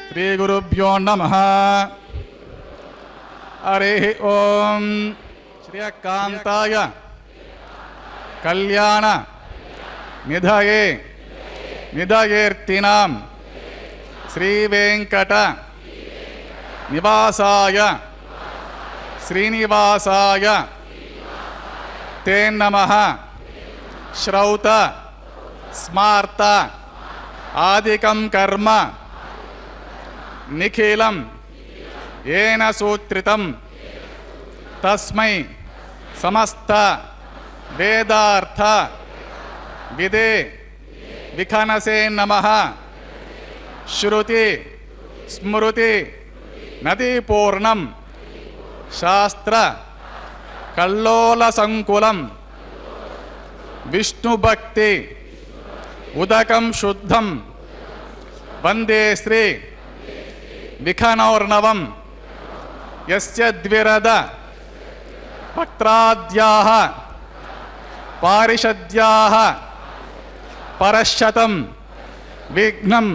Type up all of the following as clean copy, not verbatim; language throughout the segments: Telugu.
శ్రీ గురుభ్యో నమః. హరి ఓం. శ్రీకాంతాయ కళ్యాణ నిధయే నిధయేర్తినాం శ్రీ వెంకట నివాసాయ శ్రీనివాసాయ తే నమః. శ్రౌత స్మార్త ఆదికం కర్మ నిఖిలం ఏన సూత్రితం తస్మై సమస్త వేదార్థ విదే విఖనసే నమః. శృతి స్మృతి నదీపూర్ణం శాస్త్ర కల్లోల సంకులం విష్ణుభక్తి ఉదకం శుద్ధం వందే శ్రీ విఖనోర్ణవం. యస్య ద్విరద పత్రాద్యాః పారిషద్యాః పరశతం విఘ్నం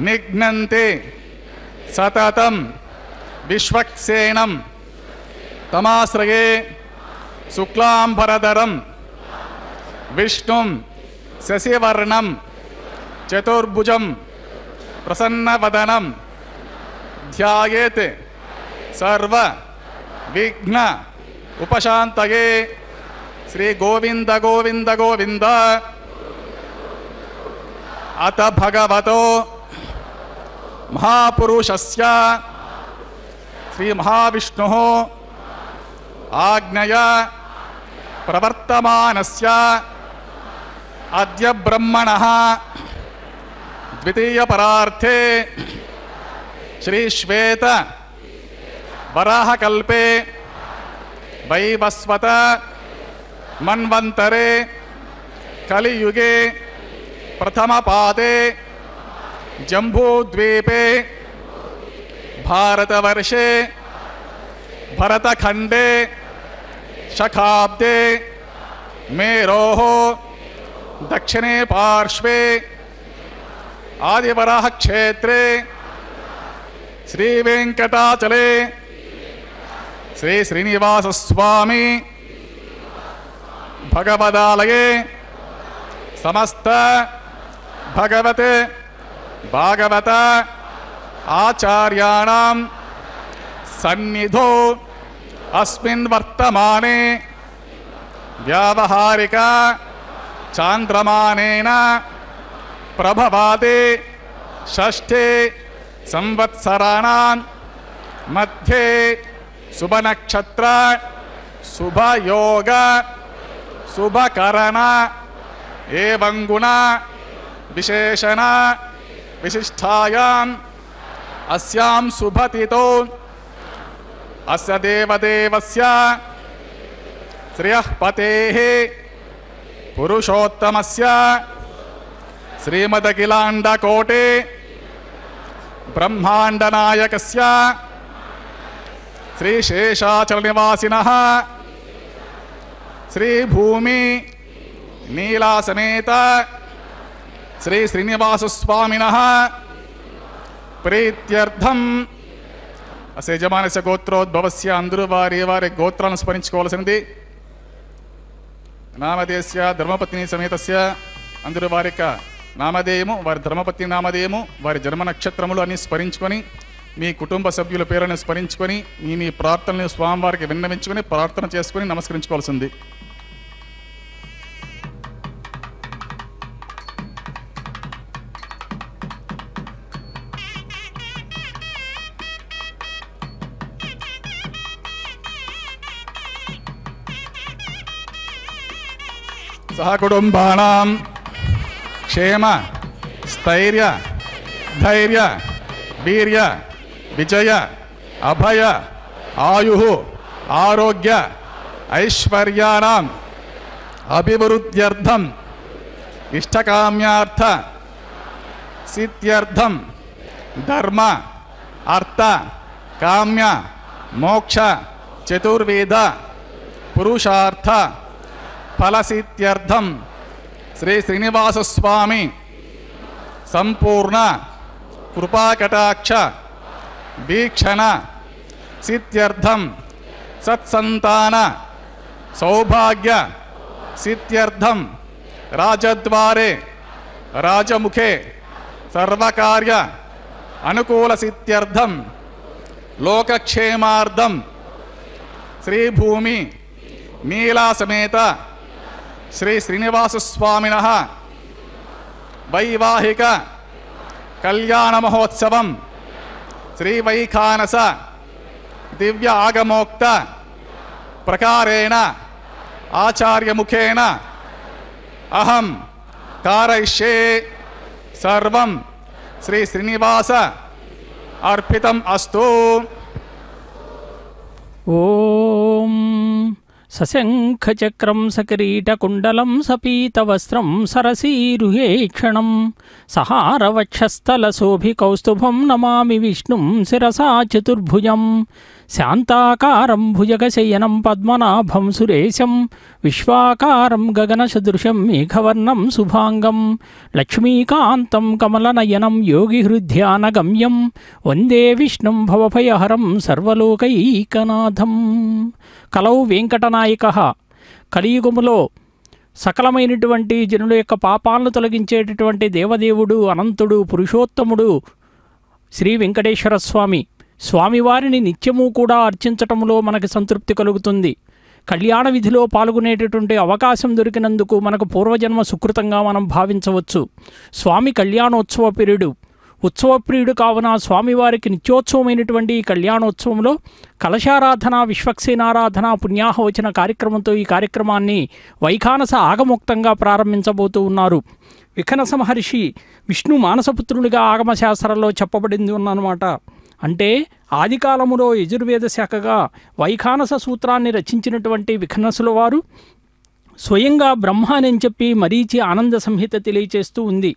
నిఘ్నంతి సతతం విశ్వక్సేనం తమాశ్రయే శుక్లాంబరధరం విష్ణుం శశివర్ణం చతుర్భుజం ప్రసన్నవదనం ధ్యాయేత్ సర్వ విఘ్న ఉపశాంతయే. శ్రీ గోవింద గోవింద గోవింద. అత భగవతో మహాపురుషస్య శ్రీ మహావిష్ణుః ఆజ్ఞయా ప్రవర్తమానస్య అద్య బ్రహ్మణః ద్వితీయ పరార్థే శ్రీ శ్వేత వరాహకల్పే వైవస్వత మన్వంతరే కలియుగే ప్రథమపాదే జంబూద్వీపే భారతవర్షే భరతఖండే శకాబ్దే మేరోః దక్షిణే పార్శ్వే ఆదివరాహ క్షేత్రే శ్రీ వెంకటాచలే శ్రీ శ్రీనివాస స్వామి భగవదాలయే సమస్త భగవత్ భాగవత ఆచార్యాణం సన్నిధో అస్మిన్ వర్తమానే వ్యావహారిక చాంద్రమానేన ప్రభవాదే షష్ఠే సంవత్సరాణం మధ్యే శుభనక్షత్ర శుభయోగ శుభకరణ ఏవం గుణ విశేషణ విశిష్టాయాం అస్యాం శుభతిథౌ అస్య దేవదేవస్య శ్రియః పతేః పురుషోత్తమస్య శ్రీమదఖిలాండకోటి బ్రహ్మాండనాయకస్య శ్రీశేషాచలనివాసినః శ్రీభూమి నీలాసమేత శ్రీ శ్రీనివాసస్వామినః ప్రీత్యర్థం అస్య యజమానస్య గోత్రోద్భవస్య అందరూ వారి వారి గోత్రాలను స్మరించుకోవాల్సింది. నామధేయస్య ధర్మపత్ని సమేతస్య అందరూ వారి యొక్క నామధేయము వారి ధర్మపత్ని నామధేయము వారి జన్మ నక్షత్రములు అన్ని స్మరించుకొని మీ కుటుంబ సభ్యుల పేర్లను స్మరించుకొని మీ ప్రార్థనలు స్వామివారికి విన్నవించుకొని ప్రార్థన చేసుకొని నమస్కరించుకోవాల్సింది. సహకుటుంబానాం క్షేమ స్థైర్య ధైర్య వీర్య విజయ అభయ ఆయు ఆరోగ్య ఐశ్వర్యానాం అభివృద్ధ్యర్థం ఇష్టకామ్యార్థ సిద్ధ్యర్థం ధర్మ అర్థ కామ్య మోక్ష చతుర్వేద పురుషార్థ ఫలసిద్ధ్యర్థం శ్రీ శ్రీనివాసస్వామి సంపూర్ణ కృపాకటాక్ష వీక్షణ సిద్ధ్యర్థం సత్సంతాన సౌభాగ్య సిద్ధ్యర్థం రాజద్వారే రాజముఖే సర్వకార్య అనుకూల సిద్ధ్యర్థం లోకక్షేమార్థం శ్రీభూమి నీలాసమేత శ్రీ శ్రీనివాసస్వామినః వైవాహిక కళ్యాణ మహోత్సవం శ్రీ వైఖానస దివ్య ఆగమోక్త ప్రకారేణ ఆచార్యముఖేన అహం కారయిష్యే సర్వం శ్రీ శ్రీనివాస అర్పితం అస్తు. ఓం సశంఖచక్రం సకిరీటకుండలం సపీతవస్త్రం సరసీరుహేక్షణం సహారవక్షస్థలశోభికౌస్తుభం నమామి విష్ణుం శిరసా చతుర్భుజం శాంతాకారం భుజగశయనం పద్మనాభం సురేశం విశ్వాకారం గగనసదృశం మేఘవర్ణం శుభాంగం లక్ష్మీకాంతం కమలనయనం యోగిహృద్యానగమ్యం వందే విష్ణుం భవభయహరం సర్వలోకైకనాథం. కలౌ వెంకటనాయకః. కలియుగములో సకలమైనటువంటి జనుల యొక్క పాపాలను తొలగించేటటువంటి దేవదేవుడు, అనంతుడు, పురుషోత్తముడు శ్రీ వెంకటేశ్వర స్వామి. స్వామివారిని నిత్యము కూడా అర్చించటంలో మనకి సంతృప్తి కలుగుతుంది. కళ్యాణ విధిలో పాల్గొనేటటువంటి అవకాశం దొరికినందుకు మనకు పూర్వజన్మ సుకృతంగా మనం భావించవచ్చు. స్వామి కళ్యాణోత్సవ ప్రియుడు, ఉత్సవప్రియుడు కావున స్వామివారికి నిత్యోత్సవమైనటువంటి ఈ కళ్యాణోత్సవంలో కలశారాధన, విశ్వక్సేనారాధన, పుణ్యాహవచన కార్యక్రమంతో ఈ కార్యక్రమాన్ని వైఖానస ఆగమోక్తంగా ప్రారంభించబోతూ ఉన్నారు. విఖనస మహర్షి విష్ణు మానసపుత్రునిగా ఆగమశాస్త్రంలో చెప్పబడింది ఉన్నమాట. అంటే ఆదికాలములో యజుర్వేద శాఖగా వైఖానస సూత్రాన్ని రచించినటువంటి విఖనసుల వారు స్వయంగా బ్రహ్మ అని చెప్పి మరీచి ఆనంద సంహిత తెలియచేస్తూ ఉంది.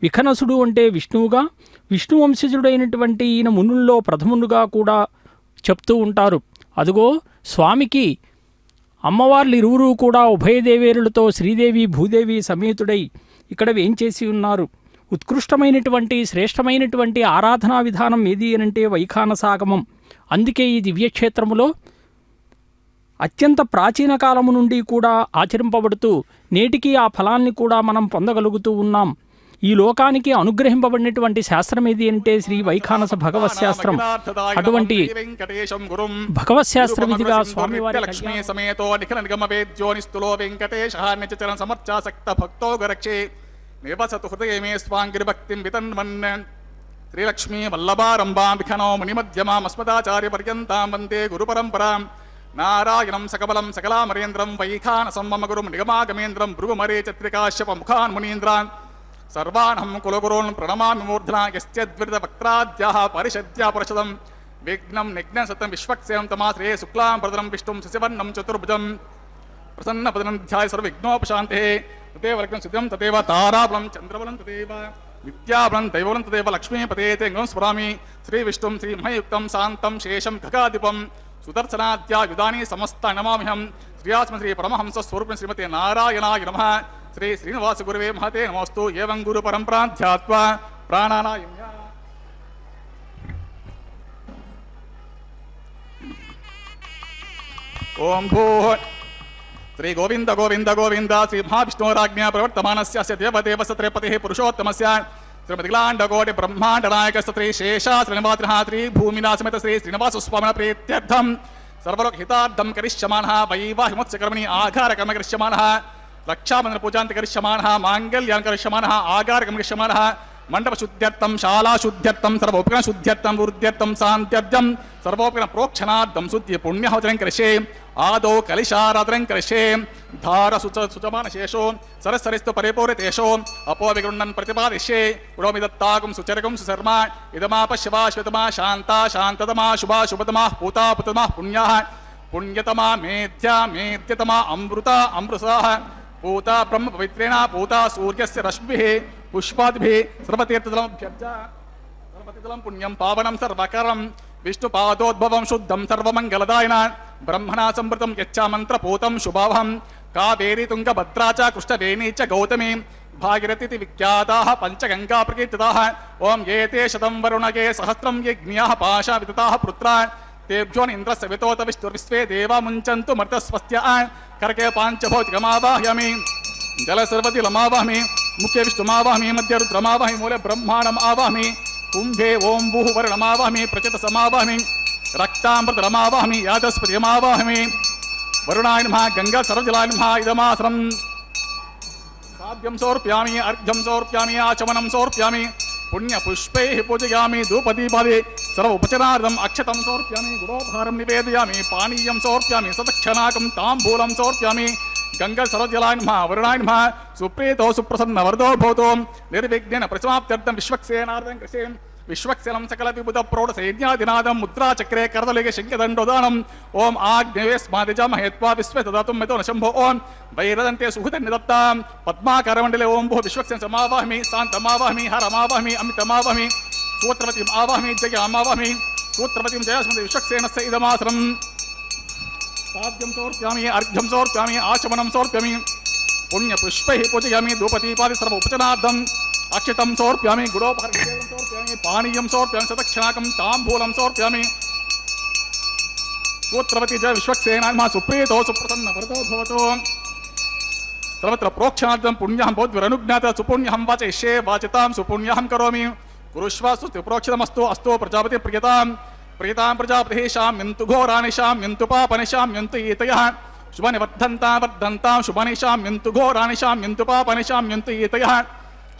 విఖనసుడు అంటే విష్ణువుగా, విష్ణు వంశజుడైనటువంటి ఈయన మునుల్లో ప్రథమునుగా కూడా చెప్తూ ఉంటారు. అదుగో స్వామికి అమ్మవార్లు ఇరువురు కూడా ఉభయదేవేరులతో శ్రీదేవి భూదేవి సమేతుడై ఇక్కడ వేంచేసి ఉన్నారు. ఉత్కృష్టమైనటువంటి శ్రేష్టమైనటువంటి ఆరాధనా విధానం ఏది అనంటే వైఖానసాగమం. అందుకే ఈ దివ్యక్షేత్రములో అత్యంత ప్రాచీన కాలము నుండి కూడా ఆచరింపబడుతూ నేటికి ఆ ఫలాన్ని కూడా మనం పొందగలుగుతూ ఉన్నాం. ఈ లోకానికి అనుగ్రహింపబడినటువంటి శాస్త్రం ఏది అంటే శ్రీ వైఖానస భగవత్ శాస్త్రం. అటువంటి భగవత్ శాస్త్ర విధిగా స్వామివారి లక్ష్మీ సమేతో నిఖిల నిగమ వేద్యో నిస్తులో వెంకటేశ నిత్యచరణ సమర్చాసక్త భక్తో గరక్షే నివసతు హృదయ మే స్వాంగిరిభక్తిం వితన్వన్. శ్రీలక్ష్మీ వల్లభారంభాం విఖనో మునిమధ్యమామస్మదాచార్య పర్యంతాం వందే గురు పరంపరాం. నారాయణం సకబలం సకలామరేంద్రం వైఖానసం మమ గురుం నిగమాగమేంద్రం భృగుమరే చత్రికాశ్యప ముఖాన్ మునీంద్రాన్ సర్వాణం కులగురోన్ ప్రణమామి మూర్ధనా. యస్యద్విరిత వక్త్రాద్యాః పరిషద్యా పరిషదం విఘ్నం నిఘ్నం సతం విశ్వక్సేనం తమాశ్రయే శుక్లాం ప్రదనం విష్ణుం శశివర్ణం చతుర్భుజం ప్రసన్నపదనం ధ్యాయ సర్వవిఘ్నోపశాంతే. తదేవ లగ్నం సిద్ధం తదేవ తారాబలం చంద్రబలం తదేవ విద్యాబలం దైవబలం తదేవ లక్ష్మీపతే తెంగం స్మరామి. శ్రీ విష్ణుం శ్రీ మహయుక్తం శాంతం శేషం ఖగాధిపం సుదర్శనాద్యాయుధాని సమస్త నమామ్యహం. శ్రీయాస్మ శ్రీ పరమహంస స్వరూపిణి శ్రీమతే నారాయణాయ నమః. శ్రీ శ్రీనివాస గురువే మహతే నమోస్తు. ఏవం గురు పరంపరాం ధ్యాత్వా ప్రాణానాయమ్య. ఓం భూ శ్రీ గోవింద గోవింద గోవింద శ్రీ మహావిష్ణోరాజ్ఞా ప్రవర్తమానస్య దేవదేవ సత్రేపతిః పురుషోత్తమస్య శ్రీమతిలాండకోటి బ్రహ్మాండ నాయక శ్రీ శేషా శ్రీనివాస శ్రీ భూమినాసమేత శ్రీ శ్రీనివాస స్వామిన ప్రీత్యర్థం సర్వలోక హితార్థం కరిష్యమానః వైవాహిమోత్సకర్మణి ఆఘారకర్మ కరిష్యమానః రక్షాబంధన పూజాంతి కరిష్యమానః మాంగళ్యాన్ కరిష్యమానః ఆఘారకర్మ కరిష్యమానః మండప శుద్ధ్యర్థం శాలా శుద్ధ్యర్థం సర్వోపకరణ శుద్ధ్యర్థం వృద్ధ్యర్థం శాంత్యర్థం సర్వోపకరణ ప్రోక్షణార్థం శుద్ధి పుణ్యహోచరం కరిష్యే. ఆదౌ కలిశారాధనం కరిష్యే. ధార సుచమాన శేషో సరస్సరిస్తు పరిపూరితేషో అపో విగృణన్ ప్రతిపాదిష్యే. పురోమి దత్తాకం సుచరకం సుశర్మ ఇదమాప శివా శివతమా శాంతా శాంతతమా శుభా శుభతమా పూతా పుతమా పుణ్యా పుణ్యతమా మేధ్యా మేధ్యతమా అమృత అమృసా పూతా బ్రహ్మ పవిత్రేణ పూతా సూర్యస్య రశ్మిః పుష్పాదిభిః సర్వతీర్థజలం పుణ్యం పావనం సర్వకరం విష్ణుపాదోద్భవం శుద్ధం సర్వమంగళదాయన బ్రహ్మణా సంవృతం యచ్చామంత్రపూతం శుభావహం. కావేరీ తుంగభద్రా చ కృష్ణవేణీ చ గౌతమి भागीरथीति विख्याताः पंचगंगा प्रकीर्तिताः ओम एते शतं वरुणगे सहस्रं यज्ञाः पाशा वितताः पुत्रा तेभ्यो इंद्रस्य वितोत विष्णुर्विश्वे देवा मुञ्चन्तु मर्तस्वस्त्य करके पांचभौतिकमावाहयामि जलसर्वतिलमावाहमि मुख्य विष्णुमावाहमि मध्य रुद्रमावाहमि मूले ब्रह्माणमावाहमि कुंभे ओम भूः वर्णमावाहमि प्रचितसमावाहमि रक्तामृतमावाहमि यादस्पतिमावाहमि वरुणाय नमः गंगा सर्वजलाय नमः इदमासनं साध्यं समर्पयामि अर्घ्यं समर्पयामि आचमनं समर्पयामि पुण्यपुष्पैः पूजयामि धूपदीपादि सर्व उपचरार्थम् अक्षतं समर्पयामि गुडोपहारं निवेदयामि पानीयं समर्पयामि सदक्षणाकं ताम्बूलं समर्पयामि गंगा सर्वजलाय नमः वरुणाय नमः सुप्रीतो सुप्रसन्न वरदो भवतो निर्विघ्नेन प्रसमाप्त्यर्थं विश्वक्सेनार्दं कृषे विश्वक्सेनं सकल विबुध प्रौढ सैन्यादिनादं मुद्राचक्रे करदलिगे शङ्खदण्डोदानम् ओम आग्नेयस्मादिजामहे त्वा विश्वे ददातुं मेतो न शम्भो ओम वैरदन्ते सुहृतं निदत्तां पद्माकारमण्डले ओम भूः विश्वक्सेन समावाहमि शान्तमावाहमि हरमावाहमि अमितमावाहमि सूत्रवतीम् आवाहमि जयामावाहमि सूत्रवतीं जयास्मति विश्वक्सेनस्य इदमासनं साध्यं समर्पयामि अर्घ्यं समर्पयामि आचमनं समर्पयामि पुण्यपुष्पैः पूजयामि धूपदीपादि सर्व उपचनार्थम् अक्षतं समर्पयामि गुडोपहारं समर्पयामि पानीयं समर्पयामि सदक्षणाकं ताम्बूलं समर्पयामि सूत्रवती च विश्वक्सेनाय नमः सुप्रीतो सुप्रसन्न वरदो भवतु सर्वत्र प्रोक्षणार्थं पुण्यहं भवद्भिरनुज्ञात सुपुण्यहं वाचयिष्ये वाचितां सुपुण्यहं करोमि कुरुष्व सुस्ति प्रोक्षितमस्तु अस्तु प्रजापति प्रियतां प्रियतां प्रजापतिः शाम्यन्तु घोराणि शाम्यन्तु पापानि शाम्यन्तु एतयः शुभानि वर्धन्तां वर्धन्तां शुभानि शाम्यन्तु घोराणि शाम्यन्तु पापानि शाम्यन्तु एतयः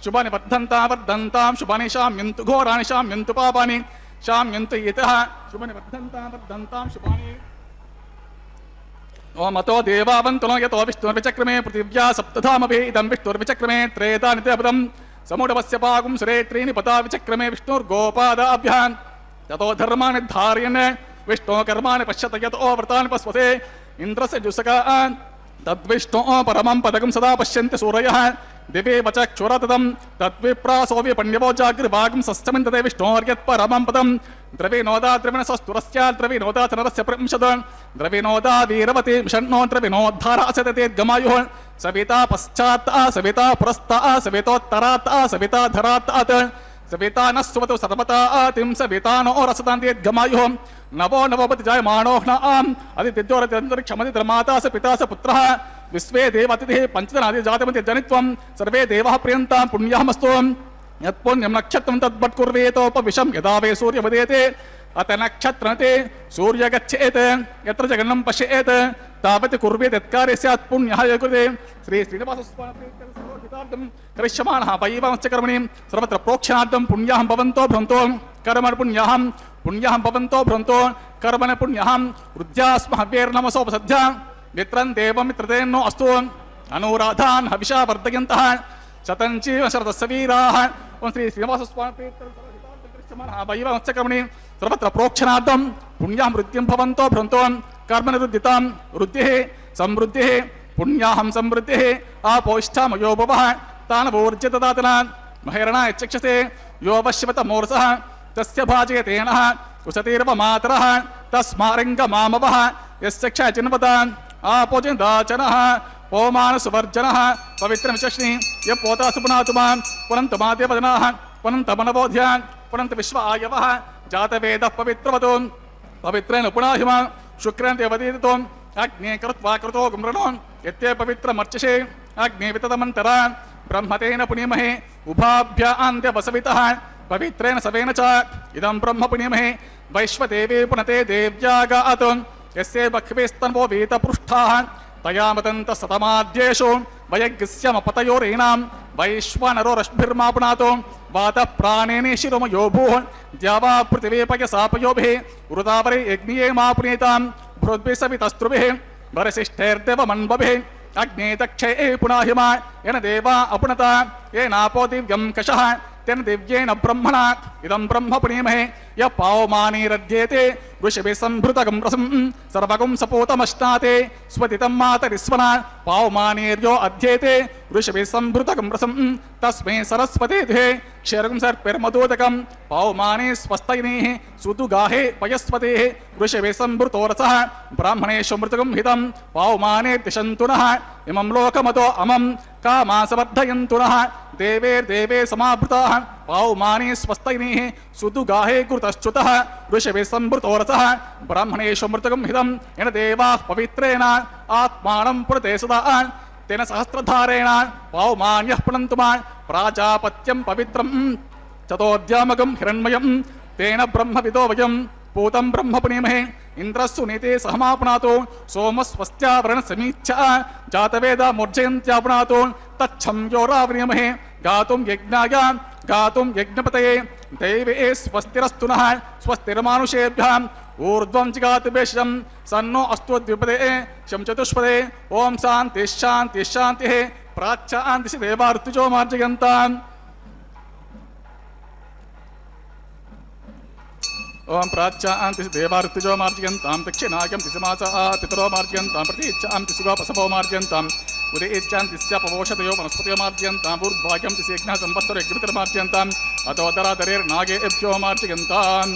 शुभानि वर्धन्तां वर्धन्तां शुभानि शाम्यन्तु घोराणि शाम्यन्तु पापानि शाम्यन्तु एतयः शुभानि वर्धन्तां वर्धन्तां शुभानि ओम अतो देवावन्तो यतो विष्णुर्विचक्रमे पृथिव्या सप्तधामभिः इदं विष्णुर्विचक्रमे त्रेता नित्यपदं समुडवस्य पागुं सुरे त्रीणि पदा विचक्रमे विष्णुर्गोपादाभ्यां ततो धर्माणि धारयन् विष्णो कर्माणि पश्यत यतो व्रतानि पश्वते इन्द्रस्य जुषका तद्विष्णो परमं पदकं सदा पश्यन्ति सूरयः दिवे वचक्षुरततं तद्विप्रासो विपण्यवो जागृभागं सस्तमिन्दते विष्णोर्यत्परमं पदं द्रविनोदा द्रविणसस्तुरस्य द्रविनोदा चनरस्य प्रंशद द्रविनोदा वीरवती षण्णो द्रविनोद्धारासते गमायुः सविता पश्चात् सविता पुरस्तात् सवितोत्तरात् सविता धरात् सविता न सुवतु सर्वता तिं सविता नो रसतान्ति गमायुः नवो नवोपति जायमानो नाम अदितिद्योरतिरक्षमति धर्माता स पिता स पुत्रः विश्वे देवातिथिः पंचजनादि जातमति जनित्वं सर्वे देवाः प्रियन्तां पुण्यहमस्तु यत्पुण्यं नक्षत्रं तद्वत्कुर्वेतोपविशं यदा वै सूर्यवदेते अत नक्षत्रते सूर्य गच्छेत् यत्र जगन्नं पश्येत् तावत् कुर्वेत् यत्कार्ये स्यात् पुण्यः यकुते श्री श्रीनिवासस्वामिनं करिष्यमाणः वैवांश्च कर्मणि सर्वत्र प्रोक्षणार्थं पुण्याहं भवन्तो भ्रन्तो कर्मणि पुण्याहं पुण्याहं भवन्तो भ्रन्तो कर्मणि पुण्याहं रुद्ध्यास्म हव्यैर्नमसोपसद्ध्या मित्रं देवं मित्रतेन्नो अस्तु अनुराधान् हविषा वर्धयन्तः शतञ्चीव शरदस्य वीराः ओम श्री श्रीनिवासस्वामिनं वैवांश्च कर्मणि सर्वत्र प्रोक्षणार्थं पुण्याहं वृद्धिं भवन्तो भ्रन्तो कर्मणि वृद्धितां वृद्धिः समृद्धिः पुण्याहं समृद्धिः आपोष्ठामयो भवः तानवोर्जितदातना महेरणाय चक्षसे यो वश्यवतमोर्सः तस्य भाजयतेनः कुशतीर्व मातरः तस्मारङ्गमामवः यस्य क्षयचिन्वता आपोजिन्दाचनः पौमानसुवर्जनः पवित्रमिचक्ष्णि यः पोता सुपुनातुमां पुनन्तमाद्यवदनाः पुनन्तमनबोध्या पुनन्त विश्व आयवः जातवेदः पवित्रवतो पवित्रेण पुनाहिमा शुक्रेण देवदीतो अग्ने कृत्वा कृतो गुम्रणो यत्ते पवित्रमर्चसे अग्ने विततमन्तरा ब्रह्मतेन पुनीमहे उभाभ्यान्त्य वसवितः पवित्रेण सवेन च इदं ब्रह्म पुनीमहे वैश्वदेवे पुनते देव्यागात् यस्य बह्वेस्तन्वो वेदपृष्ठाः तया मतन्त सतमाद्येषु वयग्स्यमपतयोरेणां वैश्वानरो रश्भिर्मापुनातो वातः प्राणेन शिरोमयो भूः द्यावा पृथिवीपयसापयोभिः उरुतावरे यज्ञे मापुनीतां भृद्भिः वरसिष्ठैर्देवमन्वभिः अग्ने दक्षे पुनाहिमा येन देवा अपुनता येनापो दिव्यं कषः तेन दिव्येन ब्रह्मणा इदं ब्रह्म पुनीमहे य पावमानीरध्येते वृषभे संभृतगं रसं सर्वगं सपोतमश्नाते स्वतितं मातरिस्वना पावमानीर्यो अध्येते वृषभे संभृतगं रसं तस्मै सरस्वते दुहे क्षीरं सर्पिर्मदोदकं पावमाने स्वस्तैनेः सुतुगाहे पयस्वतेः वृषभे संभृतो रसः ब्राह्मणेषु मृतकं हितं पावमाने दिशन्तु नः इमं लोकमतो अमं कामासवर्धयन्तु नः देवे समावृताः पावमाने स्वस्तैनेः सुतुगाहे कृतश्च्युतः वृषभे संभृतो रसः ब्राह्मणेषु मृतकं हितं येन देवाः पवित्रेण आत्मानं पुरते सदा तेन सहस्रधारेण पावमान्यः पुनन्तु मा प्राजापत्यं पवित्रं चतोऽद्यामकं हिरण्मयं तेन ब्रह्मविदो वयं पूतं ब्रह्म पुनीमहे इंद्रस्सु नीते सहमापनातो सोमस्वस्त्यावरण समीक्षा जातवेद मूर्जयन्त्यापनातो तच्छं योरावृणीमहे गातुं यज्ञाय गातुं यज्ञपतये दैवे स्वस्तिरस्तु नः स्वस्तिर्मानुषेभ्यः ऊर्ध्वं जिगातु वेशं सन्नो अस्तु द्विपदे शं चतुष्पदे ओम शान्ति शान्ति शान्तिः प्राच्यान्तिषि देवा ऋतुजो मार्जयन्ताम् ओम प्राच्यान्तिषि देवा ऋतुजो मार्जयन्तां दक्षिणायं दिशमासा पितरो मार्जयन्तां प्रतीच्छां दिशुगोपसभो मार्जयन्ताम् उदयेच्छान्तिस्यापवोषतयो वनस्पतयो मार्जयन्ताम् ऊर्ध्वायं दिशेज्ञः संवत्सरो यज्ञपितर्मार्जयन्ताम् अतोदरादरेर्नागेभ्यो मार्जयन्ताम्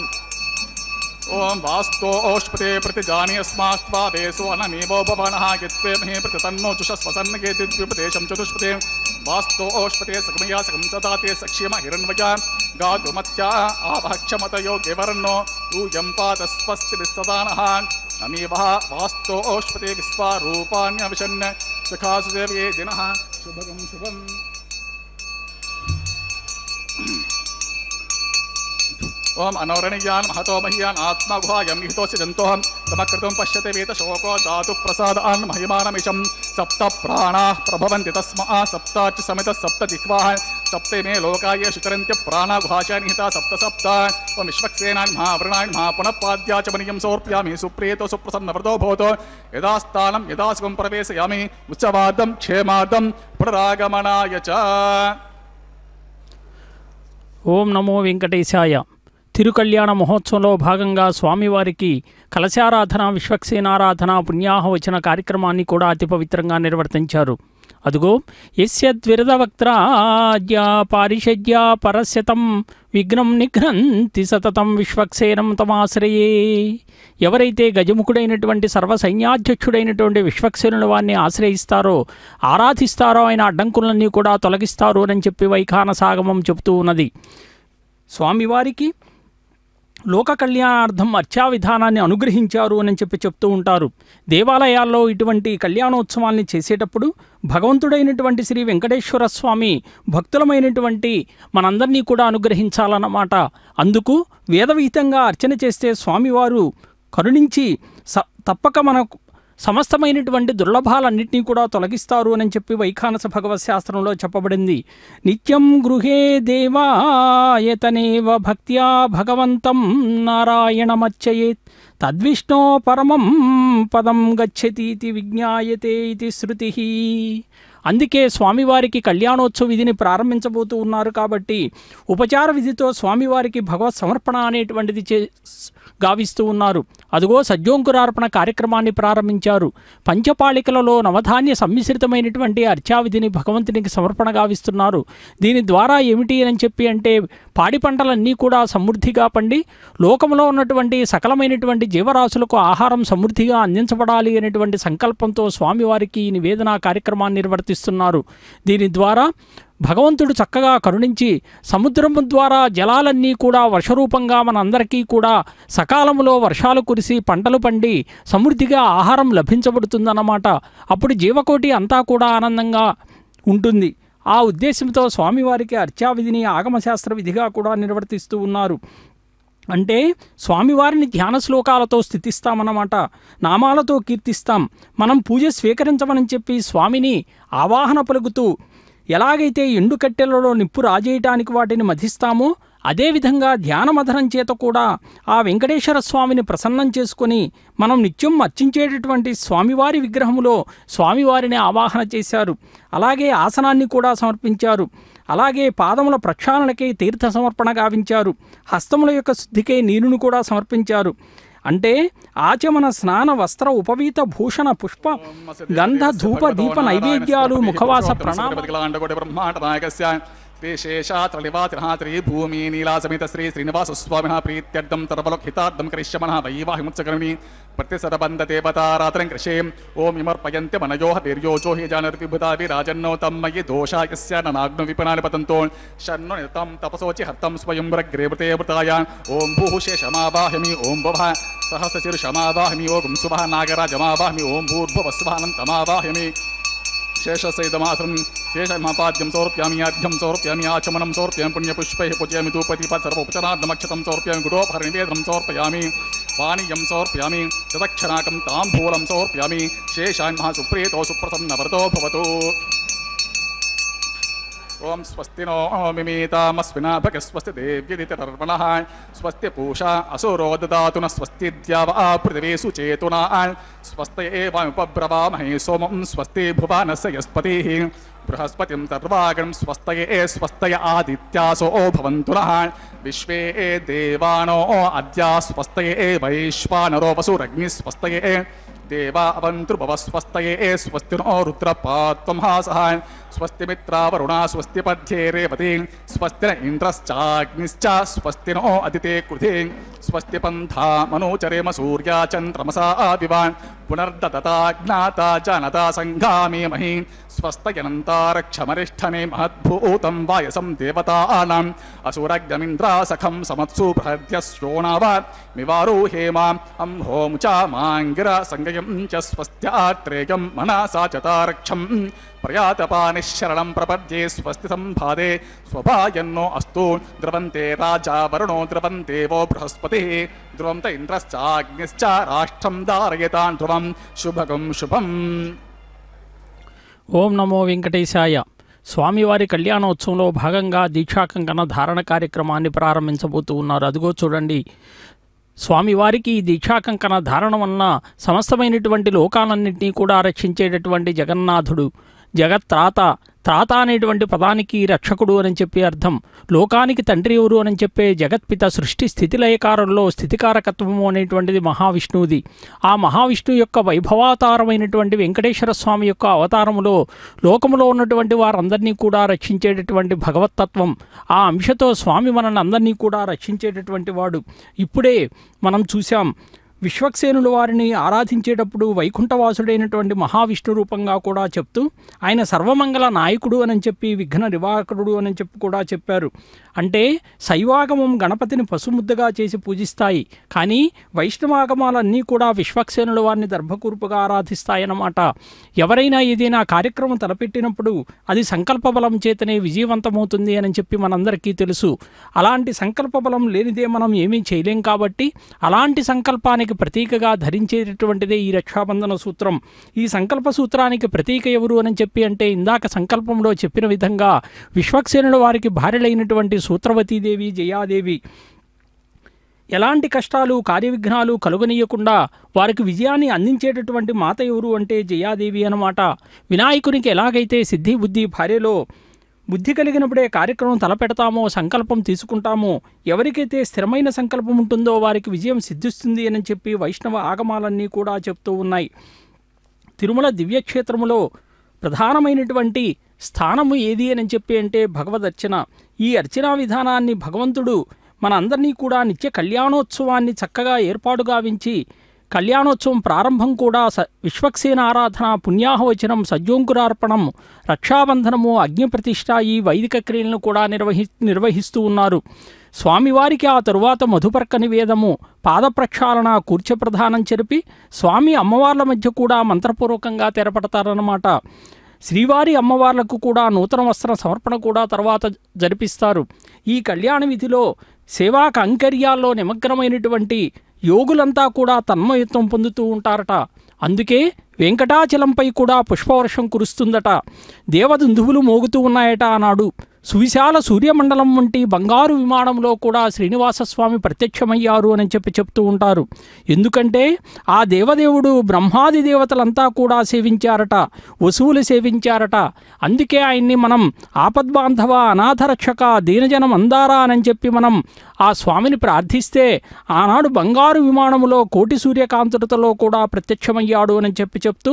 ओम वास्तो ओष्पते प्रतिजानीयस्मास्त्वादेशो अनमेवो भवनः यत्वे महे प्रतितन्नो जुषस्वसन्नगेति द्विपदेशं चतुष्पदे वास्तो ओष्पते सकमया सकं सदाते सक्षेम हिरण्मया गातुमत्या आवहक्षमतयो केवरन्नो यूयं पातस्वस्तिभिस्सदानः अमीवः वास्तो ओष्पते विश्वारूपाण्यविशन् सखासु देवे दिनः शुभगं शुभम् ओम अनौरणीयान् महतो मह्यान् आत्मा गुहायं निहितोऽस्य जन्तोऽहं तमकृतं पश्यते वेतशोको धातु प्रसादान् महिमानमिषं सप्त प्राणाः प्रभवन्ति तस्मा सप्ताच्च समितः सप्त जिह्वाः सप्ते मे लोकाय शुचरन्त्य प्राणा गुहाशा निहिता सप्त सप्त ओम विश्वक्सेनान् महावृणान् महापुनःपाद्या च मनियं समर्पयामि सुप्रियतो सुप्रसन्नव्रतो भवतो यदा स्थानं यदा सुखं प्रवेशयामि उच्चवादं क्षेमादं पुनरागमनाय च। ఓం నమో వెంకటేశాయ. తిరుకళ్యాణ మహోత్సవంలో భాగంగా స్వామివారికి కలశారాధన విశ్వక్సేనారాధన పుణ్యాహవచన కార్యక్రమాన్ని కూడా అతి పవిత్రంగా నిర్వర్తించారు. అదుగో యస్యద్విరదవక్త్రాజ్య పారిషజ్య పరస్యతం విఘ్నం నిఘ్నంతి సతతం విశ్వక్సేనం తమాశ్రయే. ఎవరైతే గజముఖుడైనటువంటి సర్వసైన్యాధ్యక్షుడైనటువంటి విశ్వక్సేనుల వారిని ఆశ్రయిస్తారో ఆరాధిస్తారో ఆయన అడ్డంకులన్నీ కూడా తొలగిస్తారు అని చెప్పి వైఖానసాగమం చెబుతూ ఉన్నది. స్వామివారికి లోక కళ్యాణార్థం అర్చా విధానాన్ని అనుగ్రహించారు అని చెప్పి చెప్తూ ఉంటారు. దేవాలయాల్లో ఇటువంటి కళ్యాణోత్సవాల్ని చేసేటప్పుడు భగవంతుడైనటువంటి శ్రీ వెంకటేశ్వర స్వామి భక్తులమైనటువంటి మనందరినీ కూడా అనుగ్రహించాలన్నమాట. అందుకు వేదవిహితంగా అర్చన చేస్తే స్వామివారు కరుణించి తప్పక మనకు సమస్తమైనటువంటి దుర్లభాలన్నింటినీ కూడా తొలగిస్తారు అని చెప్పి వైఖానస భగవత్ శాస్త్రంలో చెప్పబడింది. నిత్యం గృహే దేవాయతనేవ భక్త్యా భగవంతం నారాయణమర్చయేత్ తద్విష్ణో పరమం పదం గచ్చతీతి విజ్ఞాయతే ఇది శృతి. అందుకే స్వామివారికి కళ్యాణోత్సవ విధిని ప్రారంభించబోతూ ఉన్నారు కాబట్టి ఉపచార విధితో స్వామివారికి భగవత్ సమర్పణ అనేటువంటిది గావిస్తూ ఉన్నారు. అదుగో సజ్జోంకురార్పణ కార్యక్రమాన్ని ప్రారంభించారు. పంచపాళికలలో నవధాన్య సమ్మిశ్రితమైనటువంటి అర్చావిధిని భగవంతునికి సమర్పణ గావిస్తున్నారు. దీని ద్వారా ఏమిటి అని చెప్పి అంటే పాడి పంటలన్నీ కూడా సమృద్ధిగా పండి లోకంలో ఉన్నటువంటి సకలమైనటువంటి జీవరాశులకు ఆహారం సమృద్ధిగా అందించబడాలి అనేటువంటి సంకల్పంతో స్వామివారికి ఈ నివేదన కార్యక్రమాన్ని నిర్వర్తిస్తున్నారు. దీని ద్వారా భగవంతుడు చక్కగా కరుణించి సముద్రము ద్వారా జలాలన్నీ కూడా వర్షరూపంగా మనందరికీ కూడా సకాలంలో వర్షాలు కురిసి పంటలు పండి సమృద్ధిగా ఆహారం లభించబడుతుందన్నమాట. అప్పుడు జీవకోటి అంతా కూడా ఆనందంగా ఉంటుంది. ఆ ఉద్దేశంతో స్వామివారికి అర్చావిధిని ఆగమశాస్త్ర విధిగా కూడా నిర్వర్తిస్తూ ఉన్నారు. అంటే స్వామివారిని ధ్యాన శ్లోకాలతో స్థితిస్తామన్నమాట, నామాలతో కీర్తిస్తాం. మనం పూజ స్వీకరించమని చెప్పి స్వామిని ఆవాహన పలుకుతూ ఎలాగైతే ఎండుకట్టెలలో నిప్పు రాజేయటానికి వాటిని మధిస్తామో అదేవిధంగా ధ్యానమధనం చేత కూడా ఆ వెంకటేశ్వర స్వామిని ప్రసన్నం చేసుకొని మనం నిత్యం అర్చించేటటువంటి స్వామివారి విగ్రహములో స్వామివారిని ఆవాహన చేశారు. అలాగే ఆసనాన్ని కూడా సమర్పించారు. అలాగే పాదముల ప్రక్షాళనకై తీర్థ సమర్పణ గావించారు. హస్తముల యొక్క శుద్ధికై నీరును కూడా సమర్పించారు. అంటే ఆచమన స్నాన వస్త్ర ఉపవీత భూషణ పుష్ప గంధ ధూప దీప నైవేద్యాలు ముఖవాస ప్రణామ శ్రీశేషాత్రివాత్రి భూమి నీలాసమిత శ్రీ శ్రీనివాస స్వామి ప్రీత్యర్థం తరబలోహితార్థం కరిష్యమణ వైవాహిముత్సకర్ణి ప్రతిసరబంధదేవతారాత్రం కృషే ఓం ఇమర్పయంత్య మనయో వీర్యోజో హి జానర్విభుతా విరాజన్నో తమ్మయి దోషాయస్య నాగ్ను విపణాని పతంతో షన్ను నితం తపసోచి హర్తం స్వయం వ్రగ్రేవృతే వృతాయ ఓం భూషేషమావాహమి ఓం భవ సహస్రశీర్షమావాహమి ఓం సుభ నాగరాజమావాహమి ఓం భూర్భువస్వానంతమావాహమి శేషసైతమాసం శేషమాపాద్యం సమర్ప్యామి ఆద్యం సమర్ప్యామి ఆచమనం సమర్ప్యామి పుణ్యపుష్పై పూజయామి ధూపదీప సర్వోపచారార్థమక్షతం సమర్ప్యామి గుడోపహరనివేదనం సమర్పయామి పానీయం సమర్ప్యామి తదక్షరాకం తాంబూలం సమర్ప్యామి శేషాన్ మహాసుప్రీతో సుప్రసన్నవరతో భవతు. ఓం స్వస్తి నో మిమీతామస్వినా భగస్వస్తి దేవ్యదితర్వణః స్వస్తి పూషా అసురో దదాతు న స్వస్తి ద్యావా పృథివీ సుచేతునా స్వస్తి ఏవాముపబ్రవామహే సోమం స్వస్తి భువనస్య యస్పతిః బృహస్పతిం సర్వాగం స్వస్తయే స్వస్తయ ఆదిత్యాసో భవంతు నః విశ్వే దేవానో అద్య స్వస్తయే వైశ్వానరో వసురగ్ని స్వస్తయే దేవా అవంతృభవ స్వస్తయే స్వస్తి నో రుద్రపాత్వమహాసః స్వస్తి మిత్రావరుణా స్వస్తి పథ్యే రేవతి స్వస్తి న ఇంద్రశ్చాగ్నిశ్చ స్వస్తి నో అదితే కృధి స్వస్తి పంథా మనోచరేమ సూర్యా చంద్రమసా వివాన్ పునర్దతాజ్ఞాతా జానతా సంఘామేమహి స్వస్తయనంతారక్షమరిష్ఠనే మహద్భూతం వాయసం దేవతానాం అసురగ్యమింద్రాసఖం సమత్సు బృహద్యశ్రోణావ మివారోహేమా అంహోముచా మాంగిర సంగయం చ స్వస్త్యాత్రేయం మనసా చతారక్షం ప్రయాతపానిశరణం ప్రపద్యే స్వస్తి సంభాదే స్వభాయన్నో అస్తు ద్రవంతే రాజా వరుణో ద్రవందేవో బృహస్పతి ధ్రువం త ఇంద్రశ్చాగ్నిశ్చ రాష్ట్రం ధారయతాన్ ధ్రువం శుభగం శుభం. ఓం నమో వెంకటేశాయ. స్వామివారి కళ్యాణోత్సవంలో భాగంగా దీక్షాకంకణ ధారణ కార్యక్రమాన్ని ప్రారంభించబోతూ ఉన్నారు. అదిగో చూడండి, స్వామివారికి ఈ దీక్షాకంకణ ధారణ వలన సమస్తమైనటువంటి లోకాలన్నింటినీ కూడా రక్షించేటటువంటి జగన్నాథుడు, జగత్రాత. త్రాత అనేటువంటి పదానికి రక్షకుడు అని చెప్పి అర్థం. లోకానికి తండ్రి ఎవరు అని చెప్పే జగత్పిత సృష్టి స్థితిలయకారంలో స్థితికారకత్వము అనేటువంటిది మహావిష్ణువుది. ఆ మహావిష్ణువు యొక్క వైభవావతారమైనటువంటి వెంకటేశ్వర స్వామి యొక్క అవతారములో లోకములో ఉన్నటువంటి వారందరినీ కూడా రక్షించేటటువంటి భగవత్తత్వం. ఆ అంశతో స్వామి మనల్ని అందరినీ కూడా రక్షించేటటువంటి వాడు. ఇప్పుడే మనం చూసాం, విశ్వక్సేనుల వారిని ఆరాధించేటప్పుడు వైకుంఠవాసుడైనటువంటి మహావిష్ణు రూపంగా కూడా చెప్తూ ఆయన సర్వమంగళ నాయకుడు అని చెప్పి విఘ్న నివారకుడు అని చెప్పి కూడా చెప్పారు. అంటే శైవాగమం గణపతిని పశుముద్దగా చేసి పూజిస్తాయి, కానీ వైష్ణవాగమాలన్నీ కూడా విశ్వక్సేనుల వారిని దర్భకూర్పుగా ఆరాధిస్తాయన్నమాట. ఎవరైనా ఏదైనా కార్యక్రమం తలపెట్టినప్పుడు అది సంకల్ప బలం చేతనే విజయవంతమవుతుంది అని చెప్పి మనందరికీ తెలుసు. అలాంటి సంకల్ప బలం లేనిదే మనం ఏమీ చేయలేం. కాబట్టి అలాంటి సంకల్పానికి ప్రతీకగా ధరించేటటువంటిదే ఈ రక్షాబంధన సూత్రం. ఈ సంకల్ప సూత్రానికి ప్రతీక ఎవరు అని చెప్పి అంటే ఇందాక సంకల్పంలో చెప్పిన విధంగా విశ్వక్సేనుల వారికి భార్యలైనటువంటి సూత్రవతీదేవి, జయాదేవి ఎలాంటి కష్టాలు కార్యవిఘ్నాలు కలుగనీయకుండా వారికి విజయాన్ని అందించేటటువంటి మాత ఎవరు అంటే జయాదేవి అన్నమాట. వినాయకునికి ఎలాగైతే సిద్ధి బుద్ధి భార్యలో బుద్ధి కలిగినప్పుడే కార్యక్రమం తలపెడతామో, సంకల్పం తీసుకుంటామో, ఎవరికైతే స్థిరమైన సంకల్పం ఉంటుందో వారికి విజయం సిద్ధిస్తుంది అని చెప్పి వైష్ణవ ఆగమాలన్నీ కూడా చెప్తూ ఉన్నాయి. తిరుమల దివ్యక్షేత్రములో ప్రధానమైనటువంటి స్థానము ఏది అని చెప్పి అంటే భగవదర్చన. ఈ అర్చనా విధానాన్ని భగవంతుడు మన అందరినీ కూడా నిత్య కళ్యాణోత్సవాన్ని చక్కగా ఏర్పాటు గావించి కళ్యాణోత్సవం ప్రారంభం కూడా విశ్వక్సేన ఆరాధన, పుణ్యాహవచనం, సజ్జోంకురార్పణం, రక్షాబంధనము, అగ్నిప్రతిష్ఠ ఈ వైదిక క్రియలను కూడా నిర్వహిస్తూ ఉన్నారు. స్వామివారికి ఆ తరువాత మధుపర్క నివేదము, పాదప్రక్షాళన, కూర్చప్రధానం జరిపి స్వామి అమ్మవార్ల మధ్య కూడా మంత్రపూర్వకంగా తెరపడతారన్నమాట. శ్రీవారి అమ్మవార్లకు కూడా నూతన వస్త్ర సమర్పణ కూడా తర్వాత జరిపిస్తారు. ఈ కళ్యాణ విధిలో సేవా కైంకర్యాల్లో నిమగ్నమైనటువంటి యోగులంతా కూడా తన్మయత్వం పొందుతూ ఉంటారట. అందుకే వెంకటాచలంపై కూడా పుష్పవర్షం కురుస్తుందట, దేవదుందువులు మోగుతూ ఉన్నాయట అన్నాడు. సువిశాల సూర్యమండలం వంటి బంగారు విమానంలో కూడా శ్రీనివాసస్వామి ప్రత్యక్షమయ్యారు అని చెప్తూ ఉంటారు. ఎందుకంటే ఆ దేవదేవుడు బ్రహ్మాది దేవతలంతా కూడా సేవించారట, వసువులు సేవించారట. అందుకే ఆయన్ని మనం ఆపద్బాంధవ, అనాథరక్షక, దీనజనం అందారా అని చెప్పి మనం ఆ స్వామిని ప్రార్థిస్తే ఆనాడు బంగారు విమానములో కోటి సూర్యకాంతులతో కూడా ప్రత్యక్షమయ్యాడు అని చెప్తూ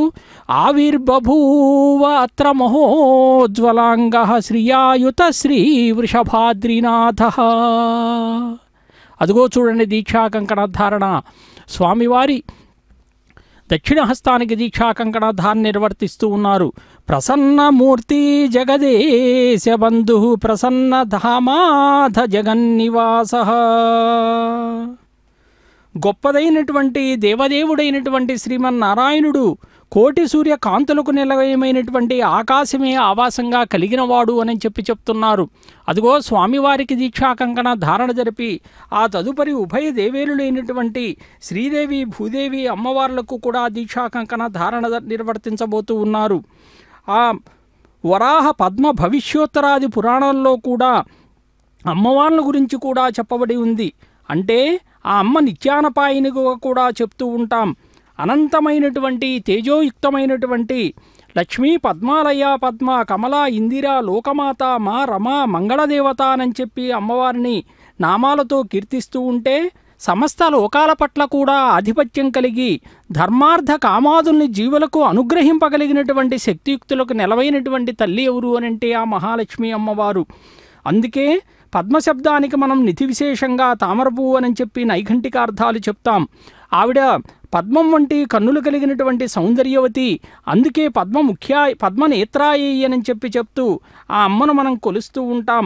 ఆవిర్బభూవ అత్ర మహోజ్వలాంగ శ్రియాయుత శ్రీ వృషభాద్రినాథ. అదిగో చూడండి దీక్షా కంకణధారణ. స్వామివారి దక్షిణ హస్తానికి దీక్షా కంకణధారణ నిర్వర్తిస్తూ ఉన్నారు. ప్రసన్నమూర్తి జగదేశ బంధు ప్రసన్న ధామాధ జగన్నివాస. గొప్పదైనటువంటి దేవదేవుడైనటువంటి శ్రీమన్నారాయణుడు కోటి సూర్య కాంతులకు నిలయమైనటువంటి ఆకాశమే ఆవాసంగా కలిగినవాడు అని చెప్తున్నారు. అదిగో స్వామివారికి దీక్షా కంకణ ధారణ జరిపి ఆ తదుపరి ఉభయ దేవేరులైనటువంటి శ్రీదేవి, భూదేవి అమ్మవార్లకు కూడా దీక్షా కంకణ ధారణ నిర్వర్తించబోతూ ఉన్నారు. ఆ వరాహ పద్మ భవిష్యోత్తరాది పురాణాల్లో కూడా అమ్మవార్ల గురించి కూడా చెప్పబడి ఉంది. అంటే ఆ అమ్మ నిత్యానపాయినిగా కూడా చెప్తూ ఉంటాం. అనంతమైనటువంటి తేజోయుక్తమైనటువంటి లక్ష్మీ పద్మాలయ, పద్మ, కమల, ఇందిర, లోకమాత, మా రమ, మంగళదేవత అని చెప్పి అమ్మవారిని నామాలతో కీర్తిస్తూ ఉంటే సమస్త లోకాల పట్ల కూడా ఆధిపత్యం కలిగి ధర్మార్థ కామాదుల్ని జీవులకు అనుగ్రహింపగలిగినటువంటి శక్తియుక్తులకు నెలవైనటువంటి తల్లి ఎవరు అనంటే ఆ మహాలక్ష్మి అమ్మవారు. అందుకే పద్మశబ్దానికి మనం నిధి విశేషంగా తామరపువ్వు అని చెప్పి నైఘంటిక అర్థాలు చెప్తాం. ఆవిడ పద్మం వంటి కన్నులు కలిగినటువంటి సౌందర్యవతి. అందుకే పద్మనేత్రాయి అని చెప్తూ ఆ అమ్మను మనం కొలుస్తూ ఉంటాం.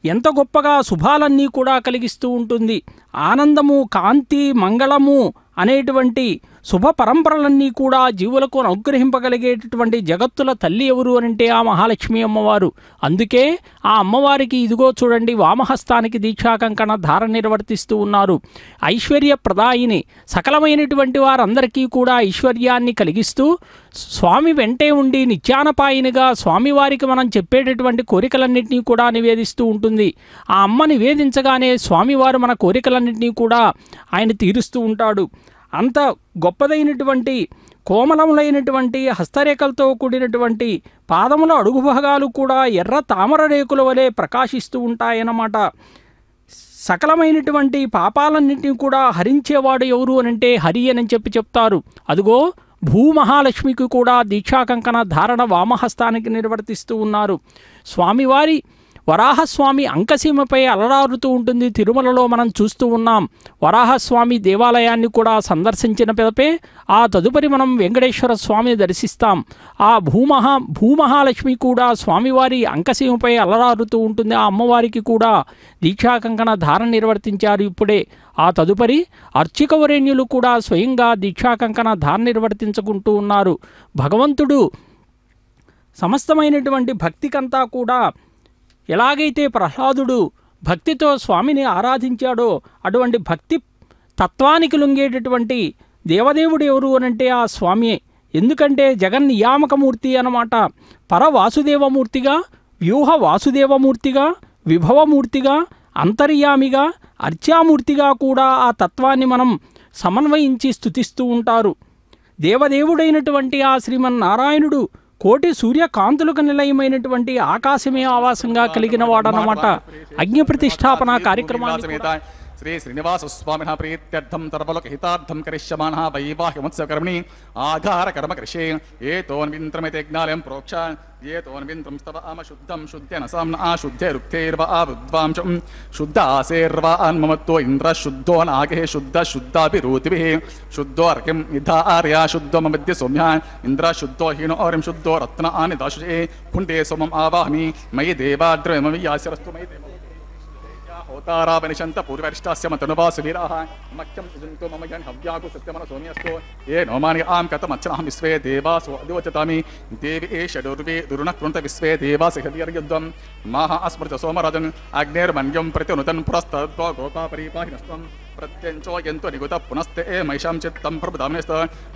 ఎంత గొప్పగా శుభాలన్నీ కూడా కలిగిస్తూ ఉంటుంది. ఆనందము, కాంతి, మంగళము అనేటువంటి శుభ పరంపరలన్నీ కూడా జీవులకు అనుగ్రహింపగలిగేటటువంటి జగత్తుల తల్లి ఎవరు అనంటే ఆ మహాలక్ష్మి అమ్మవారు. అందుకే ఆ అమ్మవారికి ఇదిగో చూడండి వామహస్తానికి దీక్షా కంకణ ధారణ నిర్వర్తిస్తూ ఉన్నారు. ఐశ్వర్య ప్రదాయిని, సకలమైనటువంటి వారందరికీ కూడా ఐశ్వర్యాన్ని కలిగిస్తూ స్వామి వెంటే ఉండి నిత్యానపాయినిగా స్వామివారికి మనం చెప్పేటటువంటి కోరికలన్నింటినీ కూడా నివేదిస్తూ ఉంటుంది. ఆ అమ్మ నివేదించగానే స్వామివారు మన కోరికలన్నింటినీ కూడా ఆయన తీరుస్తూ ఉంటాడు. అంత గొప్పదైనటువంటి కోమలములైనటువంటి హస్తరేఖలతో కూడినటువంటి పాదముల అడుగు భాగాలు కూడా ఎర్ర తామర రేకుల వలె ప్రకాశిస్తూ ఉంటాయన్నమాట. సకలమైనటువంటి పాపాలన్నింటినీ కూడా హరించేవాడు ఎవరు అనంటే హరి అని చెప్తారు. అదిగో భూమహాలక్ష్మికి కూడా దీక్షా కంకణ ధారణ వామహస్తానికి నిర్వర్తిస్తూ ఉన్నారు. స్వామివారి వరాహస్వామి అంకసీమపై అలరారుతూ ఉంటుంది. తిరుమలలో మనం చూస్తూ ఉన్నాం. వరాహస్వామి దేవాలయాన్ని కూడా సందర్శించిన పిదపే ఆ తదుపరి మనం వెంకటేశ్వర స్వామిని దర్శిస్తాం. ఆ భూమహాలక్ష్మి కూడా స్వామివారి అంకసీమపై అలరారుతూ ఉంటుంది. ఆ అమ్మవారికి కూడా దీక్షా కంకణ ధారణ నిర్వర్తించారు ఇప్పుడే. ఆ తదుపరి అర్చికవరేణ్యులు కూడా స్వయంగా దీక్షా కంకణ ధారణ నిర్వర్తించుకుంటూ ఉన్నారు. భగవంతుడు సమస్తమైనటువంటి భక్తికంతా కూడా ఎలాగైతే ప్రహ్లాదుడు భక్తితో స్వామిని ఆరాధించాడో అటువంటి భక్తి తత్వానికి లొంగేటటువంటి దేవదేవుడు ఎవరు అనంటే ఆ స్వామియే. ఎందుకంటే జగన్నియామకమూర్తి అన్నమాట. పరవాసుదేవమూర్తిగా, వ్యూహ వాసుదేవమూర్తిగా, విభవమూర్తిగా, అంతర్యామిగా, అర్చామూర్తిగా కూడా ఆ తత్వాన్ని మనం సమన్వయించి స్తుతిస్తూ ఉంటారు. దేవదేవుడైనటువంటి ఆ శ్రీమన్నారాయణుడు కోటి సూర్యకాంతులకు నిలయమైనటువంటి ఆకాశమే ఆవాసంగా కలిగిన వాడన్నమాట. అగ్ని ప్రతిష్టాపన కార్యక్రమాన్ని శ్రీ శ్రీనివాస స్వామిన ప్రీత్యర్థం తర్వలోక హితార్థం కరిష్యమాణ వైవాహ్యముత్సవకర్మణి ఆధార కర్మ కృషే ఏ తోన్వింత్రమితే జ్ఞానం ప్రోక్ష ఏ తోన్వింత్రం స్తవ శుద్ధం శుద్ధేన సామ్నా శుద్ధేరుక్తైర్వ ఆవృద్వాంశం శుద్ధ ఆసేర్వ అన్మమత్తో ఇంద్ర శుద్ధో నాగే శుద్ధ శుద్ధాభిరూతిభిః శుద్ధో అర్కిం నిధా ఆర్య శుద్ధో మధ్య సౌమ్య ఇంద్ర శుద్ధో హీనో ఔరిం శుద్ధో రత్న ఆని దాశుషే పుండే సోమం ఆవాహమి మయి దేవాద్రయమవి యాశరస్తు మయి దేవ అవతారాపనిషంత పూర్వరిష్టాస్య మతనువాసువీరాః మఖ్యం యజంతో మమ యన్ హవ్యాకు సత్యమన సోమ్యస్తో ఏ నోమాని ఆం కతమచ్చనహం విశ్వే దేవాసో అదివచతామి దేవి ఏ షడుర్వే దురుణ కృంత విశ్వే దేవాసి హవ్యర్యుద్ధం మాహ అస్మృత సోమరాజన్ అగ్నేర్మన్యం ప్రతినుతన్ పురస్తద్వా గోపా పరిపాహినస్త్వం प्रत्यंचो यंतो निगुत पुनस्ते महिषां चित्तं प्रबुधामेस्त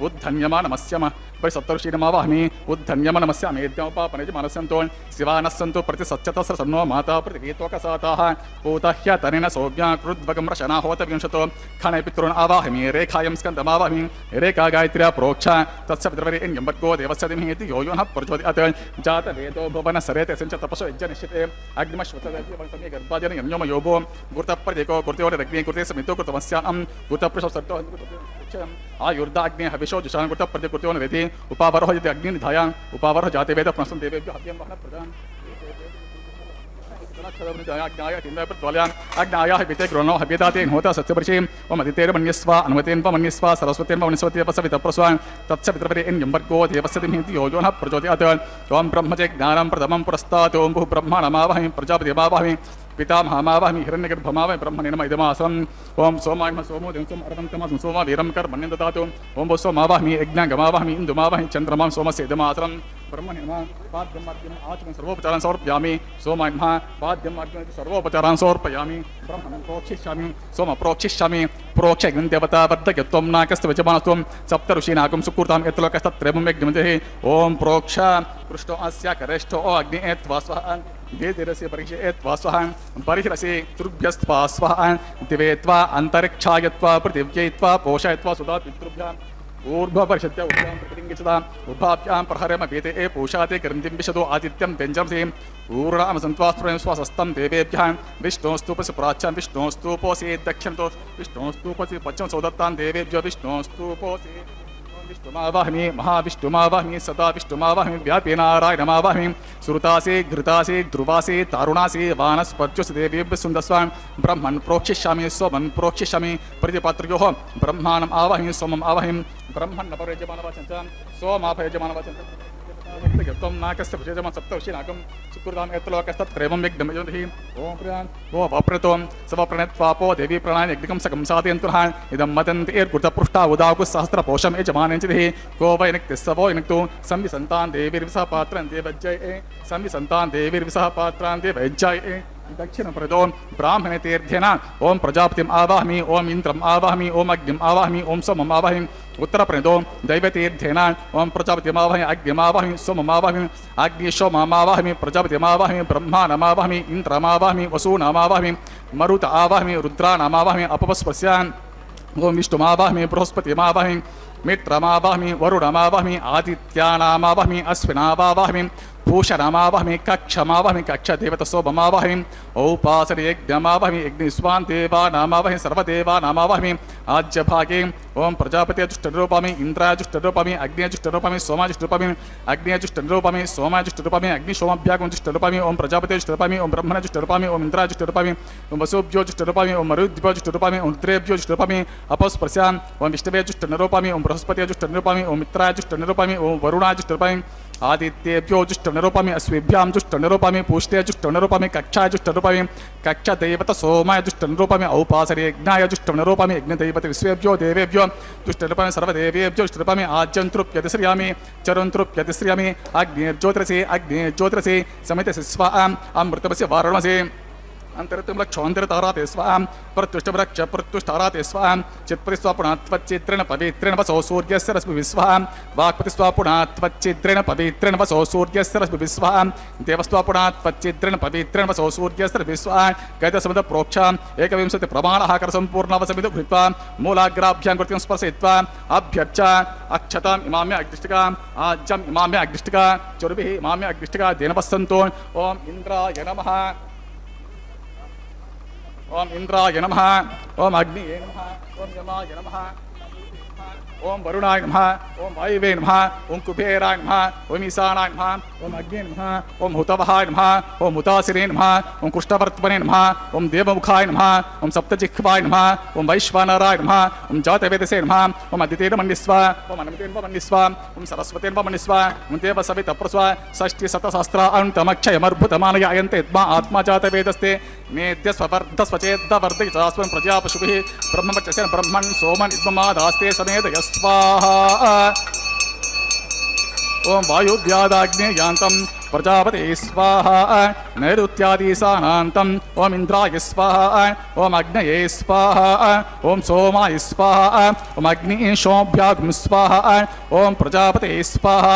उद्धन्यमानमस्यम परिसप्तऋषीनमावाहमि उद्धन्यमानमस्यामेद्यमुपापने मनस्यन्तो शिवानस्सन्तु प्रतिसच्चतस्रसन्नो माता प्रतिगीतोकसाताः पूतह्यतनेन सौज्ञा कृद्वगं रशना होत विंशतो खणे पितॄन् आवाहमि रेखायं स्कन्दमावाहमि रेखा गायत्र्या प्रोक्षा तस्य पितृवरेण्यं वर्गो देवस्य धीमहि यो यो नः प्रचोदयात् जातवेदो भुवन सरेते सिञ्च तपसो यज्ञनिश्चिते अग्निमश्वतदेवसमये गर्भाजन यम्योम योभो गुरुतप्रदेको गुरुतेवरग्ने गुरुते समितो कृतमस्यां गुरुतप्रसो आयुर्दाग्ने हविषो जुषान् गुरुतप्रदे गुरुतेवन वेदे उपावरो यदि अग्निनिधाया उपावरो जाते वेद प्रश्नं देवेभ्यो हव्यं वहन प्रदान अग्नायाः विते ग्रोणो हव्यदातेन होता सत्यपरिचयं ओम अदितेर्मन्यस्व अनुमतेन पमन्यस्व सरस्वतेन पवनस्वती अपसवितप्रस्वान् तत्सवितृपरेण्यं वर्गो देवस्य धीमहि यो यो नः प्रचोदयात् ओम ब्रह्मचे ज्ञानं प्रथमं पुरस्तात् ओम भूः ब्रह्माणमावाहमि प्रजापतिमावाहमि पितामहमावाहमि हिरण्यगर्भमावाहमि ब्रह्मणेन इदमासम् ओम सोमाय सोमो देवसोम अरवन्तमसं सोमा वीरं कर्मण्यं ददातु ओम सोमावाहमि यज्ञागमावाहमि इन्दुमावाहमि चन्द्रमां सोमस्य इदमासम् ब्रह्मणेन पाद्यमार्गेण आचमन सर्वोपचारान् समर्पयामि सोमाय नमः पाद्यमार्गेण सर्वोपचारान् समर्पयामि ब्रह्मणं प्रोक्षिष्यामि सोम प्रोक्षिष्यामि प्रोक्षयन् देवता वर्धयत्वं नाकस्य वचमानस्त्वं सप्त ऋषीनाकं सुकृतां यत्लोकस्तत्रयं यज्ञमतिः ओम प्रोक्ष कृष्णो अस्य करेष्ठो अग्नि एत्वा स्वाहा वेदिरसे परीक्षे एत्वा स्वाहा परिहिरसे तुभ्यस्त्वा स्वाहा दिवेत्वा अन्तरिक्षायत्वा पृथिव्यैत्वा पोषयत्वा सुधा पितृभ्याम् ऊर्ध्वपरिषत्या उभ्यां प्रतिलिङ्गिषदा उभाभ्यां प्रहरम वेदे पूषाते क्रन्तिं विशदो आदित्यं व्यञ्जंसे ऊर्णाम सन्त्वास्त्रयं स्वसस्तं देवेभ्यः विष्णोस्तूपस्य प्राच्यां विष्णोस्तूपोऽसि दक्षिणतो विष्णोस्तूपस्य पश्चिम सौदत्तां देवेभ्यो विष्णोस्तूपोऽसि विष्णुमावाहमि महाविष्णुमावाहमि सदा विष्णुमावाहमि व्यापिनारायणमावाहमि श्रुतासे घृतासे ध्रुवासे तारुणासे वानस्पत्योऽसि देवेभ्यः सुन्दस्वान् ब्रह्मन् प्रोक्षिष्यामि सोमन् प्रोक्षिष्यामि प्रतिपात्रयोः ब्रह्माणम् आवाहमि सोमम् आवाहमि ब्रह्मन् अपरयजमानवाचञ्च सोमापयजमानवाचञ्च त्वं नाकस्य भुजयजमा सप्तऋषीनाकं सुकृतां यत्लोकस्तत्रयं यज्ञमयोधिः ओम प्रियान् ओ वप्रतों सवप्रणत्वापो देवी प्रणाय यज्ञकं सकं साधयन्तुः इदं मदन्ति एर्कृतपृष्ठा उदाकुः सहस्रपोषं यजमानेञ्चितिः को वै निक्तिस्सवो निक्तु संविसन्तान् देवीर्विसः पात्रान् देवज्जये संविसन्तान् देवीर्विसः पात्रान् देवज्जये दक्षिण प्रदो ब्राह्मणे तीर्थेन ओम प्रजापतिम आवाहमि ओम इंद्रम आवाहमि ओम अग्निम आवाहमि ओम सोमम आवाहमि उत्तर प्रणदो दैवतीर्थेन ओम प्रजापतिम आवाहमि अग्निम आवाहमि सोमम आवाहमि अग्नि सोमम आवाहमि प्रजापतिम आवाहमि ब्रह्माणम आवाहमि इंद्रम आवाहमि वसूनाम आवाहमि मरुत आवाहमि रुद्राणाम आवाहमि अपपस्पस्यान् ओम विष्णुमावाहमि बृहस्पतिमावाहमि मित्रमावाहमि वरुणमावाहमि आदित्यानामावाहमि अश्विनावाहमि भूषणमावाहमि कक्षमावाहमि कक्षदेवतसोममावाहमि औपासने यज्ञमावाहमि यज्ञस्वान् देवानामावाहमि सर्वदेवानामावाहमि आज्यभागे ओम प्रजापतिजुष्टरूपामि इंद्राजुष्टरूपामि अग्निजुष्टरूपामि सोमाजुष्टरूपामि अग्निजुष्टरूपामि सोमाजुष्टरूपामि अग्निशोमाभ्यागुंजुष्टरूपामि ओम प्रजापतिजुष्टरूपामि ओम ब्रह्मणजुष्टरूपामि ओम इंद्राजुष्टरूपामि ओम वसुभ्योजुष्टरूपामि ओम मरुद्भ्योजुष्टरूपामि ओम रुद्रेभ्योजुष्टरूपामि अपस्पर्शान् ओम विष्णुवेजुष्टरूपामि ओम बृहस्पतिजुष्टरूपामि ओम मित्राजुष्टरूपामि ओम वरुणाजुष्टरूपामि आदित्येभ्यो जुष्टनिरूपामि अश्वेभ्यां जुष्टनिरूपामि पूष्टे जुष्टनिरूपामि कक्षाय जुष्टनिरूपामि कक्षदैवत सोमाय जुष्टनिरूपामि औपासने यज्ञाय जुष्टनिरूपामि यज्ञदैवत विश्वेभ्यो देवेभ्यो जुष्टनिरूपामि सर्वदेवेभ्यो जुष्टनिरूपामि आज्यन्तृप्यतिश्रियामि चरन्तृप्यतिश्रियामि अग्नेर्ज्योतिरसे समितस्य स्वाहां अमृतमस्य वारणमसे अंतरतम लक्षोंतरताराते स्वाहां प्रत्युष्टवृक्ष प्रत्युष्टाराते स्वाहां चित्परिस्वापुणात्वच्चित्रेण पवित्रेण वसो सूर्यस्य रश्मिविस्वाहां वाक्पतिस्वापुणात्वच्चित्रेण पवित्रेण वसो सूर्यस्य रश्मिविस्वाहां देवस्वापुणात्वच्चित्रेण पवित्रेण वसो सूर्यस्य रश्मिविस्वाहां गैतसमित प्रोक्षां एकविंशति प्रमाणः करसम्पूर्णवसमित भूत्वा मूलाग्राभ्यां कृतिं स्पर्शयित्वा अभ्यर्च अक्षताम् इमाम्य अग्निष्टिकाम् आज्यम् इमाम्य अग्निष्टिका चुर्भिः इमाम्य अग्निष्टिका देनवस्सन्तो ओम इंद्राय नमः ओम इंद्राय नमः ओम अग्निये नमः ओम यमाय नमः ओम वरुणाय नमः ओम वायुवे नमः ओम कुबेराय नमः ओम ईशानाय नमः ओम अग्ने नमः ओम हुतवहाय नमः ओम हुतासिरे नमः ओम कृष्णवर्त्मने नमः ओम देवमुखाय नमः ओम सप्तजिह्वाय नमः ओम वैश्वानराय नमः ओम जातवेदसे नमः ओम अदितेन मन्यस्व ओम अनुमतेन मन्यस्व ओम सरस्वतेन मन्यस्व ओम देवसवितप्रस्व षष्टि शतसहस्र अन्तमक्षयमर्भुतमानय अयन्ते यद्मा आत्मा जातवेदस्ते नेद्यस्ववर्धस्वचेद्वर्धयितास्वं प्रजापशुभिः ब्रह्मवचसेन ब्रह्मन् सोमन् इद्ममादास्ते समेधयस्वाहा ओम वायुव्यादाग्ने यान्तं ప్రజాపతే స్వాహ నైరుత్యాది సానాంతం ఓం ఇంద్రాయ స్వాహ ఓం అగ్నయే స్వాహ ఓం సోమాయ స్వాహ ఓం అగ్ని శోభ్యాగ్ం స్వాహ ఓం ప్రజాపతే స్వాహ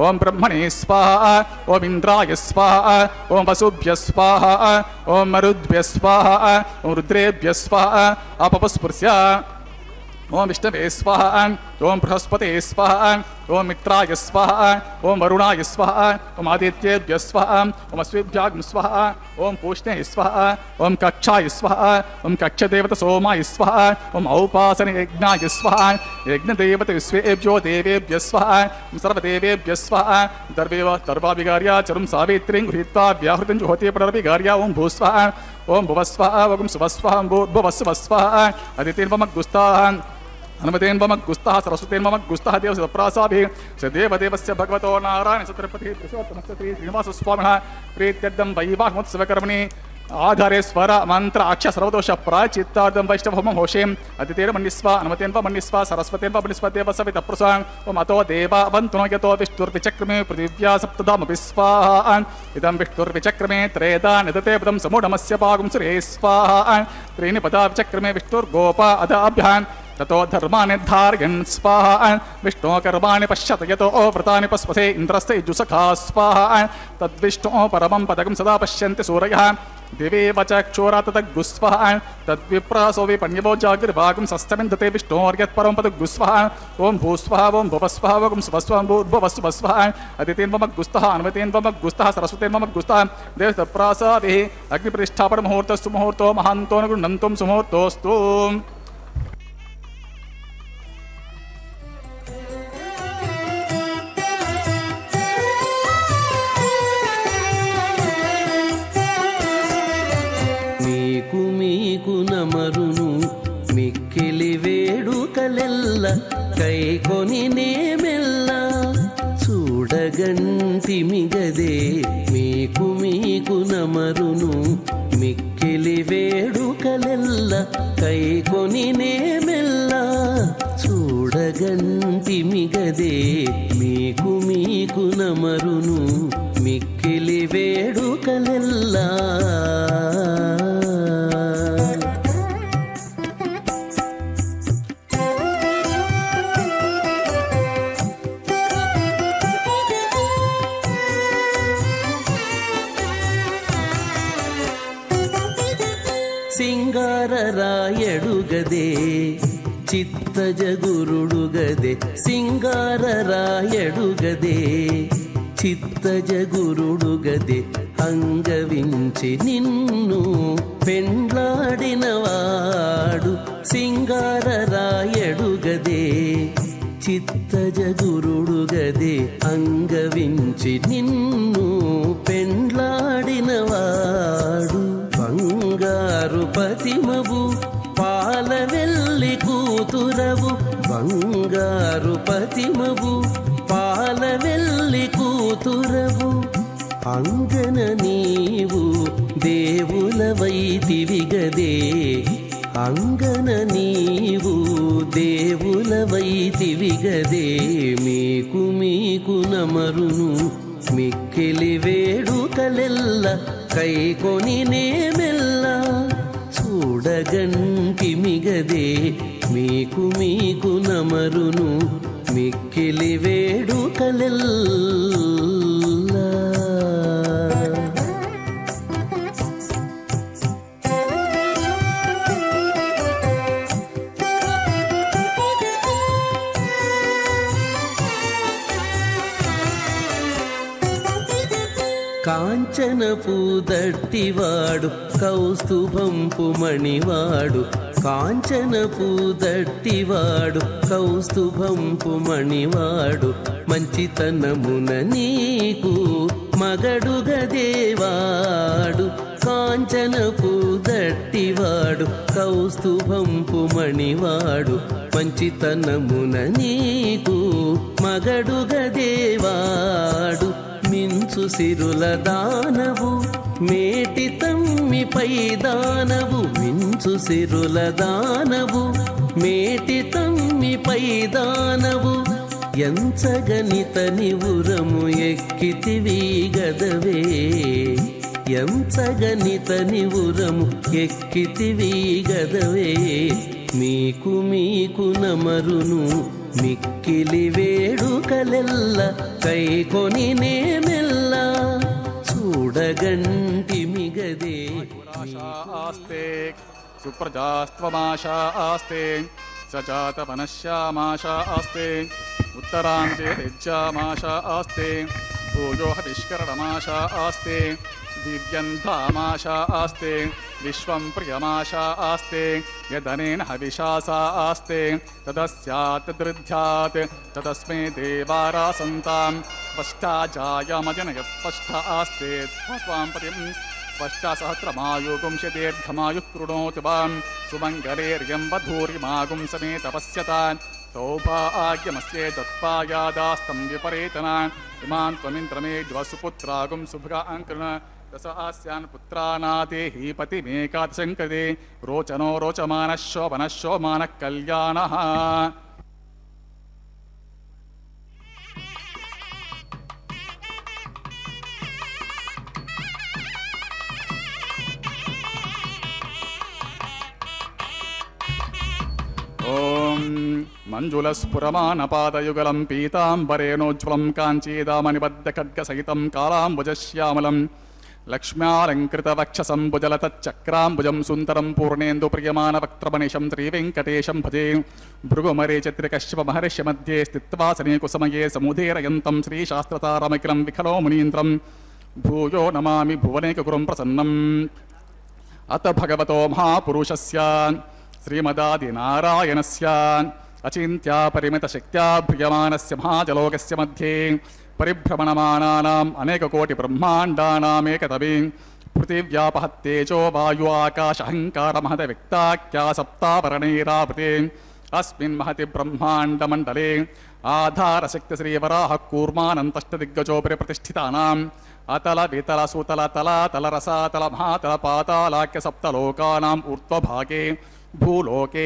ఓం బ్రహ్మణే స్వాహ ఓం ఇంద్రాయ స్వాహ ఓం వసుభ్య స్వాహ ఓం మరుద్భ్య స్వాహ ఓం రుద్రేభ్య స్వాహ అపపస్పృశ్య ఓం విష్ణవే స్వాహ ఓం బృహస్పతే స్వాహ ఓం మిత్రాయ స్వాహ ఓం వరుణాయ స్వాహ ఓం ఆదిత్యేభ్య స్వాహ ఓం అశ్వేభ్యాగ్ం స్వాహ ఓం పూష్ణే స్వాహ ఓం కక్షాయ స్వాహ ఓం కక్షదేవత సోమాయ స్వాహ ఓం ఔపాసన యజ్ఞాయ స్వాహ యజ్ఞదేవత విశ్వేభ్యో దేవేభ్య స్వాహ సర్వదేవేభ్య స్వాహ దర్వాభిగార్య చరుం సావిత్రీం గృహీత్వా వ్యాహృతం జుహోతి పునరభిగార్య ఓం భూస్వాహ ఓం భువస్వాహ ఓం సువస్వాహ భూర్భువస్సువస్వాహ అదితిర్వమగ్గుస్తాహ హనుమతేన్వమగ్గుస్తః సరస్వతేన్వమగ్గుస్తః దేవసప్రాసాభిः సదేవదేవస్య భగవతో నారాయణ సత్రపతి పురుషోత్తమస్య శ్రీ శ్రీనివాసస్వామినः ప్రీత్యర్థం వైవాహమోత్సవకర్మణి ఆధారే స్వర మంత్ర అక్ష సర్వదోష ప్రాచిత్తార్థం వైష్ణవోమం హోషేం అదితేర్మన్యస్వ హనుమతేన్వమన్యస్వ సరస్వతేన్వమన్యస్వ దేవసవిత పురుషాం ఓం అతో దేవావంతునో యతో విష్ణుర్విచక్రమే పృథివ్యా సప్తధామపి స్వాహా ఇదం విష్ణుర్విచక్రమే త్రేతా నిదతే పదం సమూఢమస్య పాగం సురే స్వాహా త్రీణి పదా విచక్రమే విష్ణుర్గోప అదాభ్యాం ततो धर्माणि धारयन् स्वाहा विष्णो कर्माणि पश्यत यतो व्रतानि पस्पसे इन्द्रस्य युजुसखा स्वाहा तद्विष्णो परमं पदकं सदा पश्यन्ति सूरयः दिवेव चक्षुरा तद्गुस्वाहा तद्विप्रासो विपण्यवो जागृभागं सस्तमिन्दते विष्णोर्यत्परं पदगुस्वाहा ओं भूस्वाहा ओं भुवस्वाहा ओं सुवस्वाहा भूर्भुवस्सुवस्वाहा अदितेन्वमग्गुस्तः अनुमतेन्वमग्गुस्तः सरस्वतेन्वमग्गुस्तः देवतप्रासादिः अग्निप्रतिष्ठापनमुहूर्तस्तु मुहूर्तो महान्तो गृह्णन्तं सुमुहूर्तोऽस्तु మీకు నమరును మిక్కిలి వేడుకలెల్ల కైకొని నేమెల్ల చూడగంటిమిగదే మీకు నమరును మిక్కిలి వేడుకలెల్ల కైకొని నేమెల్ల చూడగంటిమిగదే మీకు నమరును మిక్కిలి వేడుకలెల్లా సింగారరాయడుగదే చిత్తజగురుడుగదే సింగారరాయడుగదే చిత్తజగురుడుగదే అంగవించి నిన్ను పెండ్లాడినవాడు సింగారరాయడుగదే చిత్తజగురుడుగదే అంగవించి నిన్ను పెండ్లాడినవాడు బంగారు పతిమవు పాలవెల్లి కూతురవు బంగారు పతిమవు పాలవెల్లి కూతురవు అంగన నీవు దేవులవైతివిగదే అంగన నీవు దేవులవైతివిగదే మీకు నమరును మిక్కిలి వేడుకలెల్ల కైకొని నేమెల్ల చూడగంటిమిగదే మీకు నమరును మిక్కిలి వేడుకలెల్లా కాంచనపు దట్టివాడు కౌస్తుభంపు మణివాడు కాంచనపు దట్టివాడు కౌస్తుభంపు మణివాడు మంచితనమున నీకు మగడుగదేవాడు కాంచనపు దట్టివాడు కౌస్తుభంపు మణివాడు మంచితనమున నీకు మగడుగదేవాడు మించు సిరుల దానవు మేటి తమ్మిపై దానవు మించు సిరుల దానవు మేటి తమ్మిపై దానవు ఎంచగనితని ఉరము ఎక్కితివి గదవే ఎంచగనితని ఉరము ఎక్కితివి గదవే మీకు నమరును మిక్కిలి వేడుకలెల్ల కైకొని నేమెల్ల చూడగంటి మిగదే ఆస్తే సుప్రజాస్త్వమాశా ఆస్తే సజాతమనశ్యామాశా ఆస్తే ఉత్తరాంతే యజ్జామాశా ఆస్తే భూయో హవిష్కరణమాశా ఆస్తే దివ్యంధామాశా ఆస్తే విశ్వం ప్రియమాశా ఆస్తే యదనేన హవిషాసా ఆస్తే తదస్యాత్ దృధ్యాత్ తదస్మే దేవారాసంతాం స్పష్టాజాయమజనయ స్పష్ట ఆస్తే త్వాం పతిం స్పష్టాసహస్రమాయుగుంశదీర్ఘమాయుః కృణోతు వాం సుమంగళేర్యం వధూరిమాగుం సమే తపస్యతాన్ సౌభాగ్యమస్యే దత్పాయాదాస్తం విపరీతనాన్ ఇమాన్ త్వమింద్రమే ద్వసుపుత్రాగుం శుభగాంకృణ దశ ఆస్యాన్ పుత్రానాదేహి పతిమేకాదశంకృతే రోచనో రోచమానః శోభనః శోమానః కళ్యాణః. ఓం మంజులస్ఫురమానపాదయుగలం పీతాంబరేణోజ్వలం కాంచీదామనిబద్ధ ఖడ్గసహితం కాళాంబుజశ్యామలం లక్ష్మ్యాలంకృతవక్షసంభుజలతచ్చక్రాంబుజం సుందరం పూర్ణేందు ప్రియమానవక్త్రమనిశం శ్రీవెంకటేశం భజే భృగుమరీచిత్రికశ్యపమహర్షి మధ్యే స్థిత్వాసనే కుసమయే సముదీరయంతం శ్రీశాస్త్రతారమఖిలం విఖలో మునీంద్రం భూయో నమామి భువనేకగురుం ప్రసన్నం. అత భగవతో మహాపురుషస్య శ్రీమదాదినారాయణస్య అచింత్యా పరిమితశక్త్యా భ్రియమానస్య మహాజలోకస్య మధ్యే పరిభ్రమణమానానాం అనేకకోటి బ్రహ్మాండానామేకతమే పృథివ్యాపహత్తేజో వాయు ఆకాశ అహంకార మహత వ్యక్తాఖ్యా సప్తావరణైరావృతే అస్మిన్ మహతి బ్రహ్మాండమండలే ఆధారశక్తి శ్రీవరాహ కూర్మానంతష్టదిగ్గజోపరి ప్రతిష్ఠితానాం అతల వితల సుతల తలాతల రసాతల మహాతల పాతాళాఖ్య సప్తలోకానాం ఊర్ధ్వభాగే భూలోకే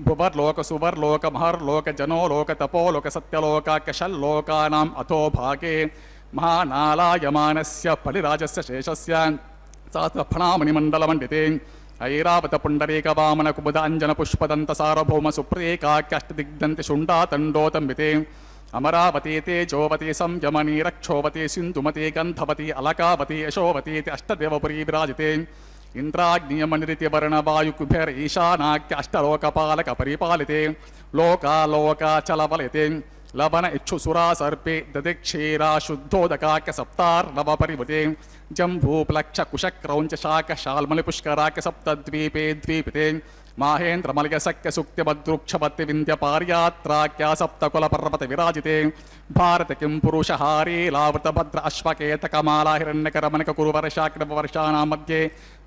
భువర్లోక సువర్లోక మహర్లోక జనోలోక తపోలోక సత్యలోకాఖ్య షల్లోకానాం అథో భాగే మహానాలాయమానస్య ఫలిరాజస్య శేషస్య సహస్రఫణామణిమండలమండితే ఐరావత పుండరీక వామన కుముద అంజన పుష్పదంత సార్వభౌమ సుప్రేకాఖ్యష్టదిగ్ధంతి శుండాతండోతంబితే అమరావతీ తేజోవతి సంయమనీ రక్షోవతి సింధుమతి గంధవతి అలకావతి యశోవతి అష్టదేవపురీ విరాజితే ఇంద్రాగ్నియమనిరితి వర్ణ వాయుకుభేర ఈశానాఖ్య అష్టలోకపాలక పరిపాలితే లోకాలోకాచలవలితే లవణ ఇక్షుసురా సర్పే దదిక్షీరా శుద్ధోదకాఖ్య సప్తార్ణవ పరివృతే జంబూప్లక్ష కుశక్రౌంచ శాఖ శాల్మలి పుష్కరాఖ్య సప్తద్వీపే ద్వీపితే మాహేంద్రమలిక సఖ్య సుక్తిమద్రుక్షపత్తి వింధ్య పార్యాత్రాఖ్యా సప్తకుల పర్వత విరాజితే భారత కిం పురుషహారీ లావృత భద్ర అశ్వకేతకమాలా హిరణ్యకరమణిక కురువర్షాగ్రవర్షాణా మధ్యే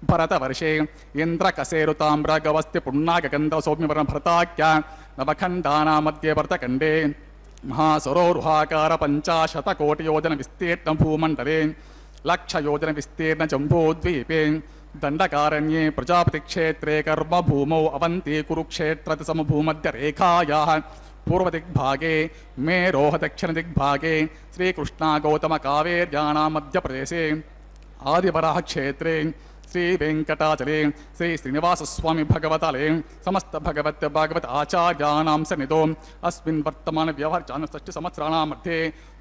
భరతవర్షే ఇంద్రకసేరుతామ్ర గవస్తి పుణ్యాగంధ సౌమ్యవరణ భరతాఖ్యా నవఖండానా మధ్యే భరతఖండే మహాసరోరుహాకార పంచాశతకోటియోజన విస్తీర్ణ భూమండలే లక్షయోజన విస్తీర్ణ జంబూద్వీపే దండకారణ్యే ప్రజాపతిక్షేత్రే కర్మభూమౌ అవంతి కురుక్షేత్రతి సమభూమధ్యరేఖాయాః పూర్వదిగ్భాగే మేరోహ దక్షిణదిగ్భాగే శ్రీకృష్ణా గౌతమ కావేర్యాణా మధ్యప్రదేశే ఆదివరాహ క్షేత్రే శ్రీ వెంకటాచలే శ్రీ శ్రీనివాసస్వామి భగవతలే సమస్త భగవత్ భాగవత ఆచార్యాణాం సన్నిధో అస్మిన్ వర్తమాన వ్యవహార షష్టి సంవత్సరాణాం మధ్యే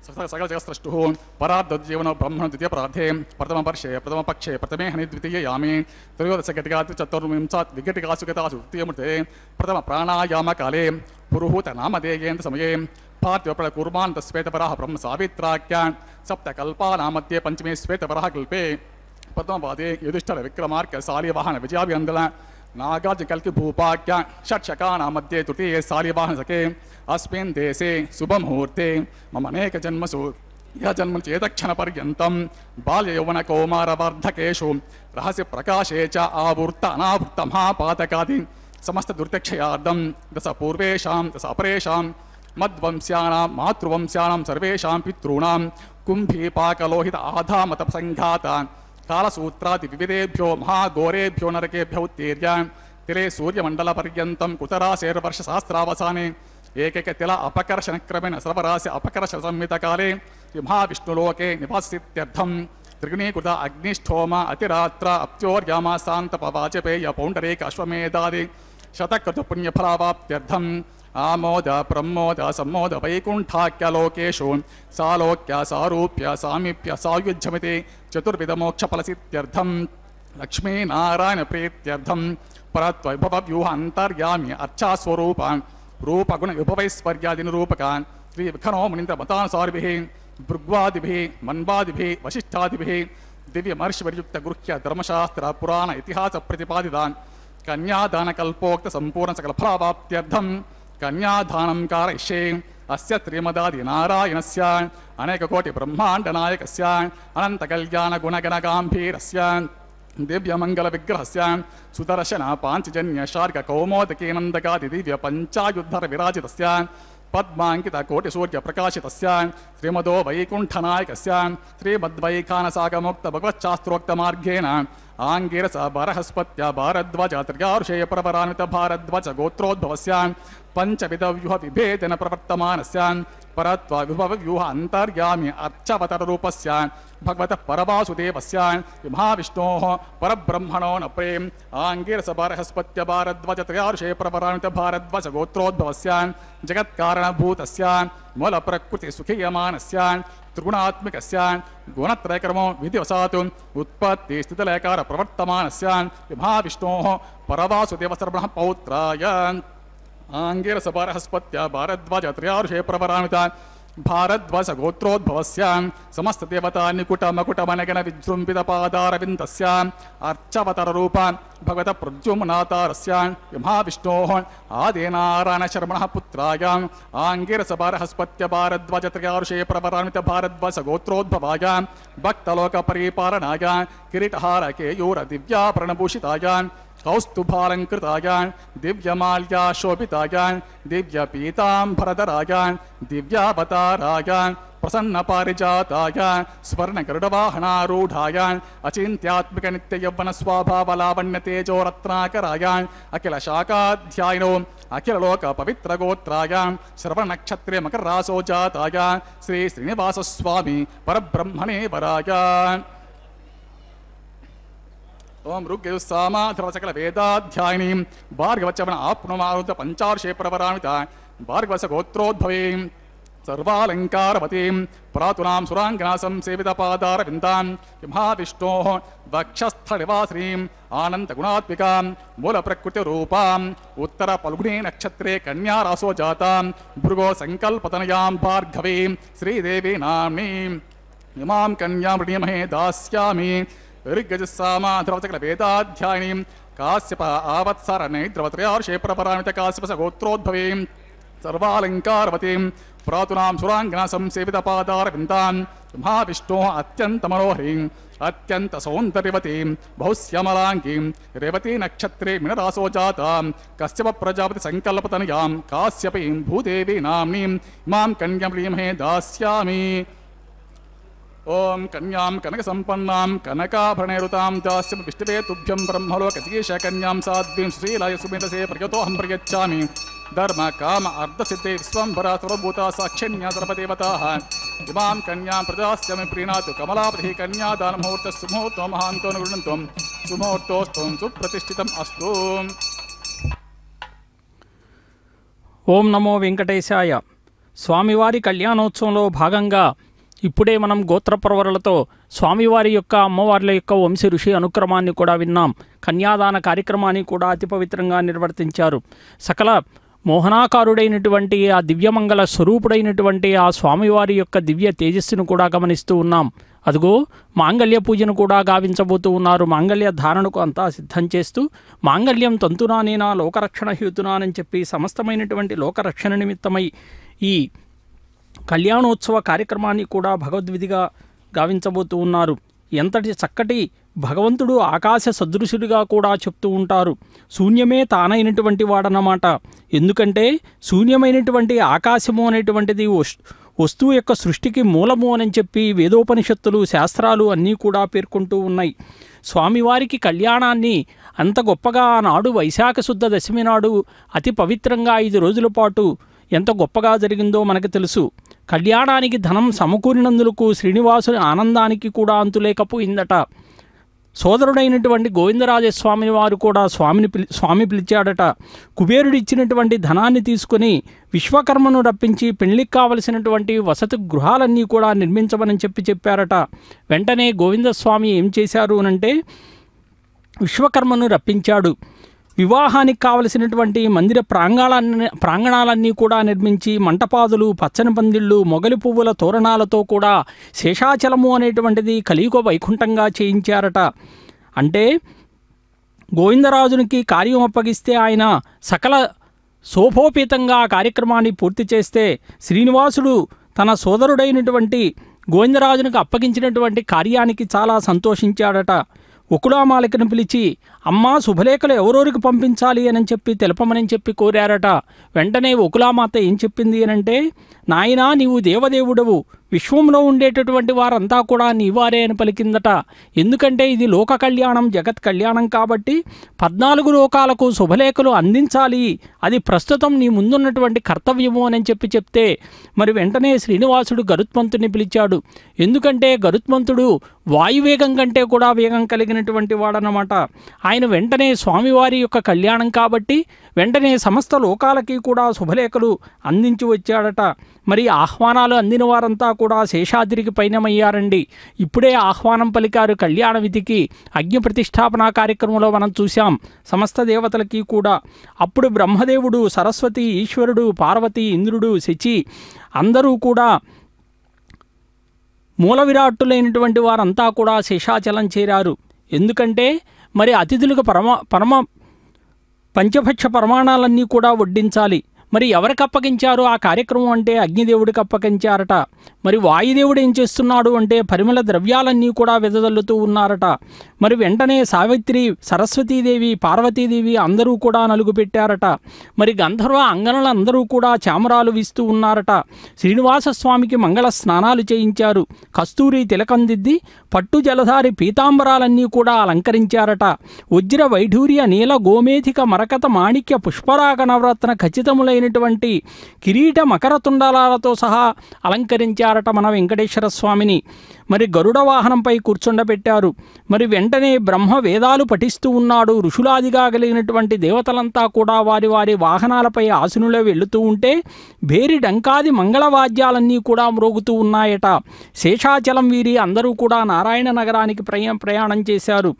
సకల జగత్సృష్టుః పరార్ధజీవన బ్రహ్మణ ద్వితీయ ప్రార్థే ప్రథమవర్షే ప్రథమపక్షే ప్రథమే హని ద్వితీయ యామే త్రయోదశ ఘటికాతు చతుర్వింశాత్ విఘటికాసు గతాసు తృతీయమూర్తే ప్రథమ ప్రాణాయామకాలే పురుహూత నామధేయేంద్ర సమయే పార్థివప్రద కుర్మాన్ శ్వేతవరాహ బ్రహ్మ సావిత్రాఖ్యాన్ సప్తకల్పానాం మధ్యే పంచమే శ్వేతవరాహ కల్పే ప్రథమపాదే యుధిష్ఠిర విక్రమార్క శాలివాహన విజయాభినందన నాగార్జున కల్కి భూపాఖ్య షట్శకానాం మధ్యే తృతీయే శాలివాహన సఖే అస్మిన్ దేశే శుభముహూర్తే మమ అనేక జన్మసు యహ జన్మ చేతక్షణ పర్యంతం బాల్య యౌవన కౌమార వార్ధకేషు రహస్య ప్రకాశే చ ఆవృత్త అనావృత్త మహాపాతకాది సమస్త దుర్తక్షయార్థం దశ పూర్వేషాం దశ అపరేషాం మద్వంశ్యానాం మాతృవంశ్యానాం సర్వేషాం పితॄణాం కుంభీపాకలోహిత ఆధామత సంఘాత కాలసూత్రాది వివిధేభ్యో మహాఘోరేభ్యో నరకేభ్యో ఉత్తీర్య తిరే సూర్యమండల పర్యంతం కుతరాశేర్వర్ష సహస్రావసానే ఏకైక తిల అపకర్షణక్రమేణ సర్వరాశి అపకర్షణ సంహితకాలే మహావిష్ణులోకే నివాసిత్యర్థం త్రిగుణీకృత అగ్నిష్టోమ అతిరాత్ర అప్త్యోర్యామ శాంతపవాచపేయ పౌండరేక అశ్వమేధాది శతకృత పుణ్యఫలావాప్త్యర్థం ఆమోద ప్రమోద సమ్మోద వైకుంఠాఖ్యలోకేషు సాలోక్య సారూప్య సామీప్య సాయుధ్యమితి చతుర్విధ మోక్షఫలసిత్యర్థం లక్ష్మీనారాయణ ప్రీత్యర్థం పరత్వ విభవ వ్యూహ అంతర్యామి అర్చాస్వరూప రూపగుణ విభవైశ్వర్యాది నిరూపకాన్ శ్రీ విఖనో మునీంద్ర మతానుసారిభిః భృగ్వాదిభిః మన్వాదిభిః వశిష్ఠాదిభిః దివ్య మహర్షివర్యుక్త గృహ్య ధర్మశాస్త్ర పురాణ ఇతిహాస ప్రతిపాదితాన్ కన్యాదానకల్పోక్త సంపూర్ణ సకల ఫలావాప్త్యర్థం కన్యాదానం కారయిష్యే అస్య శ్రీమదాది నారాయణస్య అనేకకోటి బ్రహ్మాండ నాయకస్య అనంత కళ్యాణ గుణగణ గాంభీరస్య దివ్యమంగళ విగ్రహస్య సుదర్శన పాంచజన్య శార్గ కౌమోదకేనందకాది దివ్య పంచాయుద్ధర విరాజితస్య పద్మాంకిత కోటి సూర్య ప్రకాశితస్య శ్రీమదో వైకుంఠనాయకస్య శ్రీమద్వైఖానసాగమోక్త భగవచ్శాస్త్రోక్త మార్గేణ ఆంగిరస బరహస్పత్య భారద్వాజ త్రిగారుషేయ ప్రవరాన్విత భారద్వాజ గోత్రోద్భవస్య పంచవిధ వ్యూహ విభేదన ప్రవర్తమానస్య పరత్వ విభవ వ్యూహ అంతర్యామి అర్చవతర రూపస్య భగవత పరవాసుదేవస్య మహావిష్ణోః పరబ్రహ్మణో న ప్రేమ్ ఆంగిరస బరహస్పత్య భారద్వాజ త్రిగారుషేయ ప్రవరాన్విత భారద్వాజ గోత్రోద్భవస్య జగత్కారణభూతస్య మూల ప్రకృతి సుఖీయమానస్య త్రిగుణాత్మికస్య గుణత్రైక్రమో విధివసాతు ఉత్పత్తి స్థితిలేకార ప్రవర్తమానస్య మహావిష్ణోః పరవాసుదేవసర్వణ పౌత్రాయ ఆంగిరస బరహస్పత్య భారద్వాజ త్రియారుషేయ ప్రవరాన్విత భారద్వాజ గోత్రోద్భవస్య సమస్త దేవతా నికుట మకుట మనగణ విజృంభిత పాదారవిందస్య అర్చవతర రూప భగవత ప్రద్యుమ్నాతారస్య మహావిష్ణోః ఆదినారాయణ శర్మణ పుత్రాయ ఆంగిరస బరహస్పత్య భారద్వాజ త్రియారుషేయ ప్రవరాన్విత భారద్వాజ గోత్రోద్భవాయ భక్తలోక పరిపాలనాయ కిరీటహార కేయూర దివ్యాభరణభూషితాయ కౌస్తుభాలంకృతాయ దివ్యమాల్యాశోభితాయ దివ్యపీతాంబరధరాయ దివ్యావతారాయ ప్రసన్న పారిజాతాయ స్వర్ణ గరుడవాహనారూఢాయ అచింత్యాత్మిక నిత్య యవ్వన స్వభావ లావణ్య తేజోరత్నాకరాయ అఖిల శాఖాధ్యాయినో అఖిల లోక పవిత్ర గోత్రాయ శ్రవణ నక్షత్రే మకర రాసో జాతాయ శ్రీ శ్రీనివాస స్వామి పరబ్రహ్మణే వరాయ. ఓం ఋగ్యజుస్సామాధర్వ సకల వేదాధ్యాయినీం భార్గవచవన ఆప్నుమారుత పంచార్షే ప్రవరాన్విత భార్గవస గోత్రోద్భవీం సర్వాలంకారవతీం ప్రాతునాం సురాంగనాసం సేవిత పాదారవిందాం మహావిష్ణోః వక్షస్థనివాసినీం ఆనంద గుణాత్మికాం మూల ప్రకృతి రూపాం ఉత్తర పల్గుణీ నక్షత్రే కన్యారాసో జాతాం భృగో సంకల్పతనయాం భార్గవీం శ్రీదేవి నామ్నీం ఇమాం కన్యాం వృణీమహే దాస్యామి. ఋగ్యజుస్సామాధర్వసకల వేదాధ్యాయినీం కాశ్యప ఆవత్సర నైద్రవత్రయార్షే ప్రపరాన్విత కాశ్యప గోత్రోద్భవీం సర్వాలంకారవతీం ప్రాతునాం సురాంగనా సంసేవిత పాదారవిందాం మహావిష్ణోః అత్యంత మనోహరీం అత్యంత సౌందర్యవతీం బహుశ్యామలాంగీం రేవతీ నక్షత్రే మినరాసో జాతాం కశ్యప ప్రజాపతి సంకల్పతనయాం కాశ్యపీం భూదేవి నామ్నీం ఇమాం కన్యాం వృణీమహే దాస్యామి. ఓం కన్యాం కనక సంపన్నాం కనకాభరణైరుతాం దాస్యం విష్ణవే తుభ్యం బ్రహ్మలోకధీశ కన్యాం సాధ్వీం శ్రీలాయ సుమేధసే ప్రయతోహం ప్రయచ్చామి. ధర్మ కామ అర్ధసిద్ధే విశ్వంభర సర్వభూతా సాక్షిణ్యా సర్వదేవతాః ఇమాం కన్యాం ప్రదాస్యామి ప్రీణాతు కమలాపతి కన్యాదాన ముహూర్త సుముహూర్తో మహాంతో గృహంతో సుముహూర్తోస్తు సుప్రతిష్ఠితం అస్తు. ఓం నమో వెంకటేశాయ. స్వామివారి కళ్యాణోత్సవంలో భాగంగా ఇప్పుడే మనం గోత్రపరవరులతో స్వామివారి యొక్క అమ్మవార్ల యొక్క వంశీ ఋషి అనుక్రమాన్ని కూడా విన్నాం. కన్యాదాన కార్యక్రమాన్ని కూడా అతి పవిత్రంగా నిర్వర్తించారు. సకల మోహనాకారుడైనటువంటి ఆ దివ్యమంగళ స్వరూపుడైనటువంటి ఆ స్వామివారి యొక్క దివ్య తేజస్సును కూడా గమనిస్తూ ఉన్నాం. అదిగో మాంగళ్య పూజను కూడా గావించబోతూ ఉన్నారు. మాంగళ్య ధారణకు అంతా సిద్ధం చేస్తూ మాంగళ్యం తంతునానేనా లోకరక్షణ హేతునానని చెప్పి సమస్తమైనటువంటి లోకరక్షణ నిమిత్తమై ఈ కళ్యాణోత్సవ కార్యక్రమాన్ని కూడా భగవద్విధిగా గావించబోతూ ఉన్నారు. ఎంతటి చక్కటి భగవంతుడు ఆకాశ సదృశుడిగా కూడా చెప్తూ ఉంటారు. శూన్యమే తానైనటువంటి వాడన్నమాట. ఎందుకంటే శూన్యమైనటువంటి ఆకాశము అనేటువంటిది వస్తువు యొక్క సృష్టికి మూలము అని చెప్పి వేదోపనిషత్తులు శాస్త్రాలు అన్నీ కూడా పేర్కొంటూ ఉన్నాయి. స్వామివారికి కళ్యాణాన్ని అంత గొప్పగా ఆనాడు వైశాఖ శుద్ధ దశమి నాడు అతి పవిత్రంగా 5 రోజుల పాటు ఎంత గొప్పగా జరిగిందో మనకు తెలుసు. కళ్యాణానికి ధనం సమకూరినందులకు శ్రీనివాసుని ఆనందానికి కూడా అంతులేకపోయిందట. సోదరుడైనటువంటి గోవిందరాజస్వామిని వారు కూడా స్వామి పిలిచాడట. కుబేరుడు ఇచ్చినటువంటి ధనాన్ని తీసుకుని విశ్వకర్మను రప్పించి పెళ్లికి కావలసినటువంటి వసతి గృహాలన్నీ కూడా నిర్మించమని ప్రారట. వెంటనే గోవిందస్వామి ఏం చేశారు అనంటే విశ్వకర్మను రప్పించాడు. వివాహానికి కావలసినటువంటి మందిర ప్రాంగణాలన్నీ కూడా నిర్మించి మంటపాదులు, పచ్చని పందిళ్ళు, మొగలి పువ్వుల తోరణాలతో కూడా శేషాచలము అనేటువంటిది కలియుగ వైకుంఠంగా చేయించారట. అంటే గోవిందరాజునికి కార్యం అప్పగిస్తే ఆయన సకల శోభోపేతంగా ఆ కార్యక్రమాన్ని పూర్తి చేస్తే శ్రీనివాసుడు తన సోదరుడైనటువంటి గోవిందరాజునికి అప్పగించినటువంటి కార్యానికి చాలా సంతోషించాడట. ఉకులామాలికను పిలిచి అమ్మా శుభలేఖలు ఎవరెవరికి పంపించాలి అని తెలపమని కోరారట. వెంటనే ఉకులామాత ఏం చెప్పింది అనంటే, నాయనా నీవు దేవదేవుడవు, విశ్వంలో ఉండేటటువంటి వారంతా కూడా నీవారే అని పలికిందట. ఎందుకంటే ఇది లోక కళ్యాణం, జగత్ కళ్యాణం కాబట్టి 14 లోకాలకు శుభలేఖలు అందించాలి, అది ప్రస్తుతం నీ ముందున్నటువంటి కర్తవ్యము అని చెప్తే మరి వెంటనే శ్రీనివాసుడు గరుత్మంతుడిని పిలిచాడు. ఎందుకంటే గరుత్మంతుడు వాయువేగం కంటే కూడా వేగం కలిగినటువంటి వాడనమాట. ఆయన వెంటనే స్వామివారి యొక్క కళ్యాణం కాబట్టి వెంటనే సమస్త లోకాలకి కూడా శుభలేఖలు అందించి వచ్చాడట. మరి ఆహ్వానాలు అందిన వారంతా కూడా శేషాద్రికి పయనమయ్యారండి. ఇప్పుడే ఆహ్వానం పలికారు కళ్యాణ విధికి. అగ్ని ప్రతిష్టాపన కార్యక్రమంలో మనం చూశాం సమస్త దేవతలకి కూడా. అప్పుడు బ్రహ్మదేవుడు, సరస్వతి, ఈశ్వరుడు, పార్వతి, ఇంద్రుడు, శచి అందరూ కూడా మూల విరాట్టులైనటువంటి వారంతా కూడా శేషాచలం చేరారు. ఎందుకంటే మరి అతిథులకు పరమ పంచభక్ష ప్రమాణాలన్నీ కూడా వడ్డించాలి. మరి ఎవరికి అప్పగించారు ఆ కార్యక్రమం అంటే అగ్నిదేవుడికి అప్పగించారట. మరి వాయుదేవుడు ఏం చేస్తున్నాడు అంటే పరిమళ ద్రవ్యాలన్నీ కూడా వెదజల్లుతూ ఉన్నారట. మరి వెంటనే సావిత్రి, సరస్వతీదేవి, పార్వతీదేవి అందరూ కూడా నలుగు పెట్టారట. మరి గంధర్వ అంగనలందరూ కూడా చామరాలు వీస్తూ ఉన్నారట. శ్రీనివాసస్వామికి మంగళ స్నానాలు చేయించారు. కస్తూరి తిలకం దిద్ది పట్టు జలధారి పీతాంబరాలన్నీ కూడా అలంకరించారట. వజ్ర వైఢూర్య నీల గోమేధిక మరకత మాణిక్య పుష్పరాగ నవరత్న ఖచ్చితములైనటువంటి కిరీట మకర తుండలాలతో సహా అలంకరించారట మన వెంకటేశ్వర స్వామిని. మరి గరుడ వాహనంపై కూర్చుండబెట్టారు. మరి వెంటనే బ్రహ్మ వేదాలు పఠిస్తూ ఉన్నాడు. ఋషులాదిగా కలిగినటువంటి దేవతలంతా కూడా వారి వారి వాహనాలపై ఆసనులే వెళుతూ ఉంటే భేరి డంకాది మంగళవాద్యాలన్నీ కూడా మ్రోగుతూ ఉన్నాయట. శేషాచలం వీరి అందరూ కూడా నారాయణ నగరానికి ప్రయాణం చేశారు.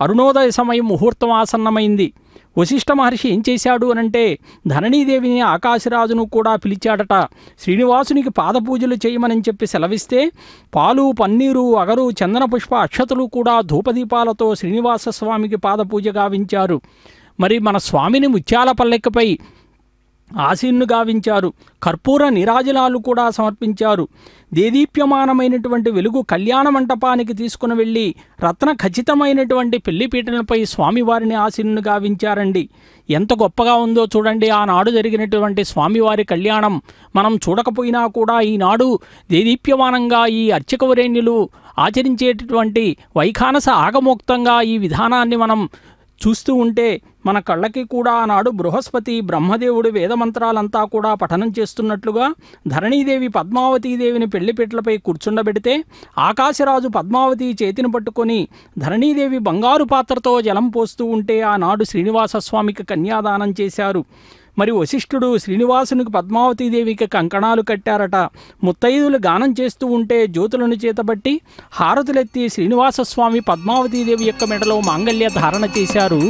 అరుణోదయ సమయం ముహూర్తం ఆసన్నమైంది. వశిష్ఠ మహర్షి ఏం చేశాడు అనంటే ధరణీదేవిని, ఆకాశరాజును కూడా పిలిచాడట. శ్రీనివాసునికి పాదపూజలు చేయమని సెలవిస్తే పాలు, పన్నీరు, అగరు, చందన పుష్ప అక్షతలు కూడా ధూపదీపాలతో శ్రీనివాస స్వామికి పాదపూజ గావించారు. మరి మన స్వామిని ముత్యాల పల్లెక్కపై ఆసీన్ను గావించారు. కర్పూర నిరాజనాలు కూడా సమర్పించారు. దేదీప్యమానమైనటువంటి వెలుగు కళ్యాణ మంటపానికి తీసుకుని వెళ్ళి రత్న ఖచ్చితమైనటువంటి పెళ్లిపీటలపై స్వామివారిని ఆసీన్ను గావించారండి. ఎంత గొప్పగా ఉందో చూడండి. ఆనాడు జరిగినటువంటి స్వామివారి కళ్యాణం మనం చూడకపోయినా కూడా ఈనాడు దేదీప్యమానంగా ఈ అర్చకవరేణ్యులు ఆచరించేటటువంటి వైఖానస ఆగమోక్తంగా ఈ విధానాన్ని మనం చూస్తూ ఉంటే మన కళ్ళకి కూడా ఆనాడు బృహస్పతి, బ్రహ్మదేవుడు వేదమంత్రాలంతా కూడా పఠనం చేస్తున్నట్లుగా ధరణీదేవి పద్మావతీదేవిని పెళ్లిపీటలపై కూర్చుండబెడితే ఆకాశరాజు పద్మావతి చేతిని పట్టుకొని ధరణీదేవి బంగారు పాత్రతో జలం పోస్తూ ఉంటే ఆనాడు శ్రీనివాసస్వామికి కన్యాదానం చేశారు. మరి వశిష్ఠుడు శ్రీనివాసునికి పద్మావతీదేవికి కంకణాలు కట్టారట. ముత్తైదులు గానం చేస్తూ ఉంటే జ్యోతులను చేతబట్టి హారతులెత్తి శ్రీనివాసస్వామి పద్మావతీదేవి యొక్క మెడలో మాంగళ్య ధారణ చేశారు.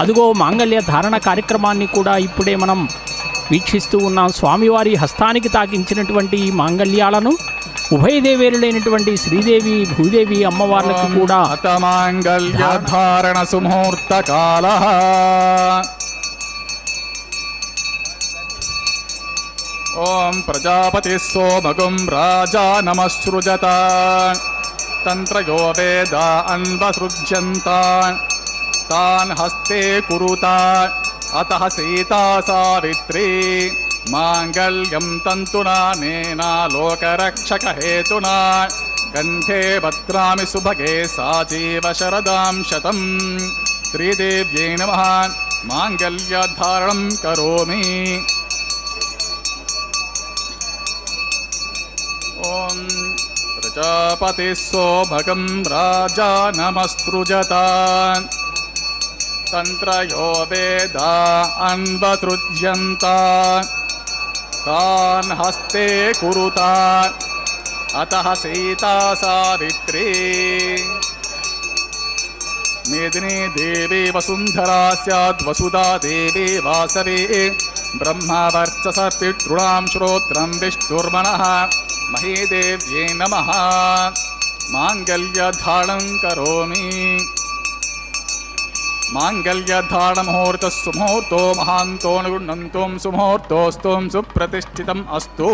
అదిగో మాంగళ్య ధారణ కార్యక్రమాన్ని కూడా ఇప్పుడే మనం వీక్షిస్తూ ఉన్నాం. స్వామివారి హస్తానికి తాకించినటువంటి ఈ మాంగళ్యాలను ఉభయదేవేరులైనటువంటి శ్రీదేవి, భూదేవి అమ్మవార్లకు కూడా మాంగళ్య ధారణ సుముహూర్త కాల ఓం ప్రజాపతి సోమగుం రాజా నమశ్రుజత తంత్రయో వేద అన్వసృజ్యంత తాన్ హస్తే కురుత అతః సీతా సావిత్రీ మాంగళ్యం తంతునా నేనా లోకరక్షక హేతునా కంఠే భద్రామి సుభగే సాజీవ శరదాం శతం శ్రీదేవ్యై నమః మాంగళ్యధారణం కరోమి. प्रजापतिस्सोभगं राजानमसृजतान् तन्त्रयो वेदा अन्वसृज्यन्तान् तान् हस्ते कुरुतान् अतः सीता सावित्री मेदिनी देवी वसुन्धरा स्याद् वसुधा देवी वासवी ब्रह्मवर्चसपितॄणां श्रोत्रं विष्णुर्मनः महीदेव्यै नमः। माङ्गल्यधारणं करोमि माङ्गल्यधारणमुहूर्तः सुमुहूर्तो महान्तो अनुगुणन्तो सुमुहूर्तोऽस्तु सुप्रतिष्ठितम् अस्तु।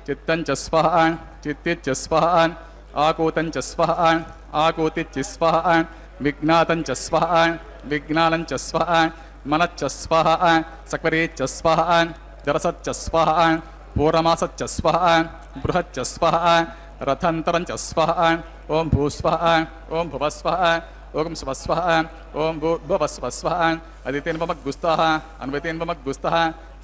चित्तंच स्वः चित्तिच स्वः आकूतंच स्वः आकूतिच स्वः विज्ञातंच स्वः विज्ञानंच स्वः मनच्च स्वः सक्वरेच स्वः जरसच्च स्वः पूर्णमासच्च स्वः बृहच्च स्वः रथंतरंच स्वः ओं भूस्वः ओं भुवस्वः ओं स्वस्वः ओं भूर्भुवस्वः अदितेन्वमग्गुस्तः अन्वतेन्वमग्गुस्तः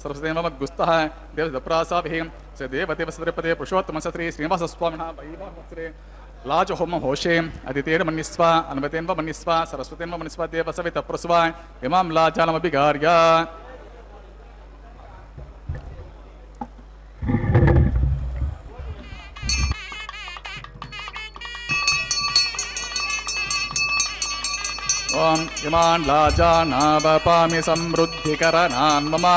सरस्वतेन्वमग्गुस्तः देवदप्रासाभिः स देवदेवसत्रिपदे पुरुषोत्तमश्री श्रीनिवासस्वामिनः वैभवश्री लाजहोम होशे अदितेर्मन्यस्व अन्वतेन्वमन्यस्व सरस्वतेन्वमन्यस्व देवसवितप्रस्व इमां लाजानमभिगार्य ओं इमान् लाजानावपामि समृद्धिकरणान् मम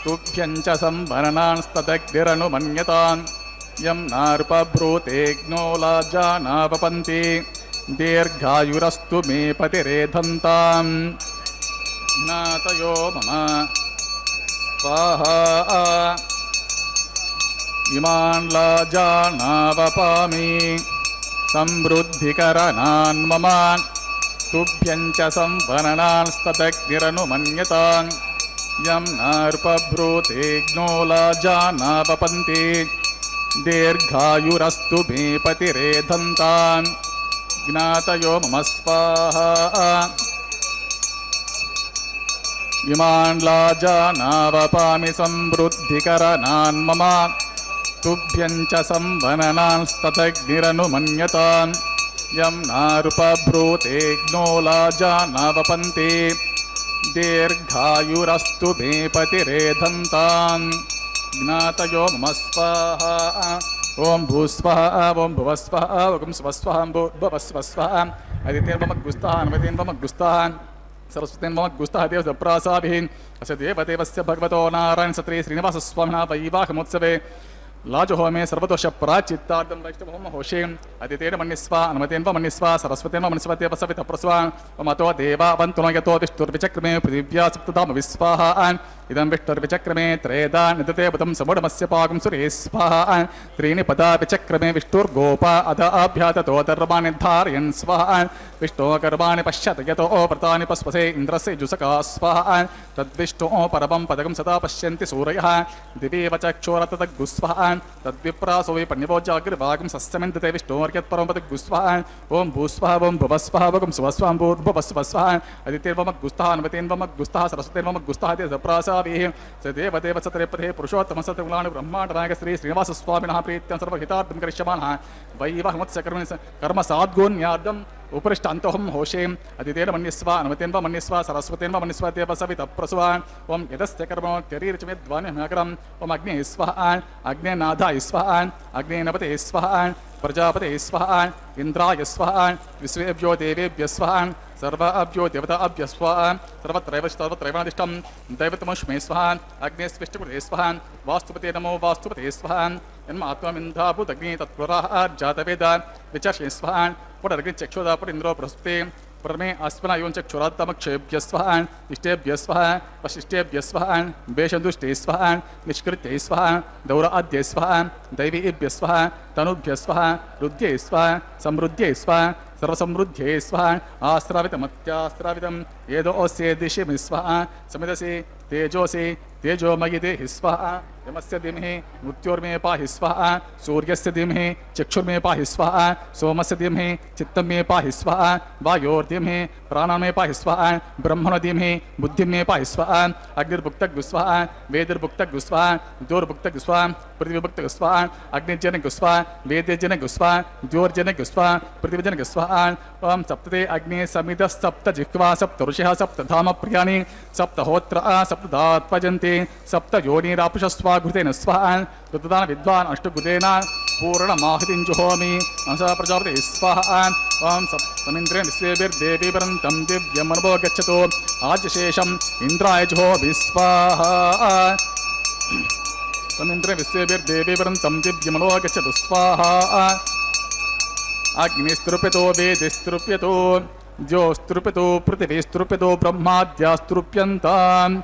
तुभ्यञ्च संवरणांस्तदग्निरनुमन्यतान् यं नार्पभ्रूतेऽग्नो लाजानावपन्ति दीर्घायुरस्तु मे पतिरेधन्ताम् ज्ञातयो मम स्वाहा इमान् लाजानावपामि समृद्धिकरणान् मम तुभ्यञ्च संवरणांस्तदग्निरनुमन्यतान् यं नार्पभ्रूतेऽग्नो लाजानावपन्ति दीर्घायुरस्तु मे पतिरेधन्तान् ज्ञातयो मम स्वाहा इमान् लाजानावपामि समृद्धिकरणान् मम तुभ्यं च संवननांस्ततग्निरनुमन्यतान् यं नारुपभ्रूतेऽग्नो लाजानावपन्ति दीर्घायुरस्तु मे पतिरेधन्तान् ज्ञातयो मम स्वाहा ओं भूस्वाहा ओं भुवस्वाहा ओं स्वस्वाहा भुवस्वस्वाहा अदितेर्ममग्गुस्ताः अन्वतेर्ममग्गुस्ताः सरस्वतीर्ममग्गुस्ताः देवसप्रासाभिः अस्य देवदेवस्य भगवतो नारायण सत्रे श्रीनिवासस्वामिनः वैवाहमोत्सवे लाजहोमे सर्वदोष प्राचित्तार्थं वैष्णवहोम होषे अदितेन मन्यस्वा अनुमतेन मन्यस्वा सरस्वतेन मन्यस्वा देवसवित प्रस्वा मतो देवावन्तुनो यतो विष्णुर्विचक्रमे पृथिव्या सप्तधाम विस्वाहा इदं विष्णुर्विचक्रमे त्रेधा निदते बुधं समुडमस्य पाकं सुरे स्वाहा त्रीणि पदा विचक्रमे विष्णुर्गोपा अध अभ्याततो धर्माणि धारयन् स्वाहा विष्णो कर्माणि पश्यत यतो व्रतानि पस्पसे इन्द्रस्य जुषका स्वाहा तद्विष्णो परमं पदकं सदा पश्यन्ति सूरयः दिवेव चक्षुरततगुस्वाहा तद्विप्रासो वै पण्यवो जागृवागं सस्यमिन्दते विष्णोर्यत्परमपदगुस्वाहा ओं भूस्वाहा ओं भुवस्वाहा ओं सुवस्वाहा भूर्भुवस्वस्वाहा अदितेर्वमग्गुस्ताः अन्वतेर्वमग्गुस्ताः सरस्वतेर्वमग्गुस्ताः देवप्रासाभिः स देवदेव सत्रेपथे पुरुषोत्तम सत्यकुलानि ब्रह्माण्डनायक श्री श्रीनिवासस्वामिनः प्रीत्यं सर्वहितार्थं करिष्यमानः वैवाहमत्स्य कर्म साद्गोन्यार्धम् उपरिष्ट अंतोहम होषे अदितेन मन्यस्वा अनुमतेन मन्यस्वा सरस्वतेन मन्यस्वा देवसवित प्रसुवा ओं यदस्य कर्मणो त्यरीरचमेद्वान्यमकरम् ओं अग्ने स्वाहा अग्ने नाथा स्वाहा अग्ने नपते स्वाहा प्रजापते स्वाहा इंद्राय स्वाहा विश्वेभ्यो देवेभ्य स्वाहा सर्वाभ्यो देवताभ्य स्वाहा सर्वत्रैवादिष्टं दैवतमश्मे स्वाहा अग्नेस्विष्टकुले स्वाहा वास्तुपते नमो वास्तुपते स्वाहा जन्मात्माविन्धाभूतग्नि तत्पुराः जातवेद विचर्षे स्वाहा पुनरग्निचक्षुधा पुरिन्द्रो बृहस्पति पुरमे अस्मना यों चक्षुरात्तमक्षेभ्य स्वाहा इष्टेभ्य स्वाहा वशिष्ठेभ्य स्वाहा वेषदुष्टे स्वाहा निष्कृत्यै स्वाहा दौराद्यै स्वाहा दैवीभ्य स्वाहा तनुभ्य स्वाहा रुद्ध्यै स्वाहा समृद्ध्यै स्वाहा सर्वसमृद्ध्यै स्वाहा आस्रावितमत्यास्रावितं येदोऽस्य दिशि स्वाहा समिदसि तेजोसि तेजोमयि देहि स्वाहा यमस्य धीमहि मृत्योर्मे पाहि स्वाहा सूर्यस्य धीमहि चक्षुर्मे पाहि स्वाहा सोमस्य धीमहि चित्तं मे पाहि स्वाहा वायोर्धीमहि प्राणं मे पाहि स्वाहा ब्रह्मणो धीमहि बुद्धिं मे पाहि स्वाहा अग्निर्भुक्तग्स्वाहा वेदिर्भुक्तग्स्वाहा द्योर्भुक्तग्स्वाहा पृथ्वीभुक्तग्स्वाहा अग्निजनग्स्वाहा वेदजनग्स्वाहा द्योर्जनग्स्वाहा पृथ्वीजनग्स्वाहा ओं सप्तते अग्नि समितः सप्त जिह्वा सप्त ऋषयः सप्त धाम प्रियाणि सप्तहोत्र सप्तधात्वजन्ते सप्त योनिरापुषस्वा घृतेन स्वाहा ऋतुदान विद्वान् अष्टघृतेन पूर्णमाहुतिं जुहोमि अंसा प्रजापते स्वाहा ओं सप्तमिन्द्रेण विश्वेभिर्देवीवरन्तं दिव्यमनवो गच्छतु आज्यशेषम् इन्द्राय जुहोमि स्वाहा समिन्द्रे विश्वेभिर्देवीवरन्तं दिव्यमनवो गच्छतु स्वाहा अग्निस्तृप्यतो वेदिस्तृप्यतो ज्योस्तृप्यतो पृथिवीस्तृप्यतो ब्रह्माद्यास्तृप्यन्ताम्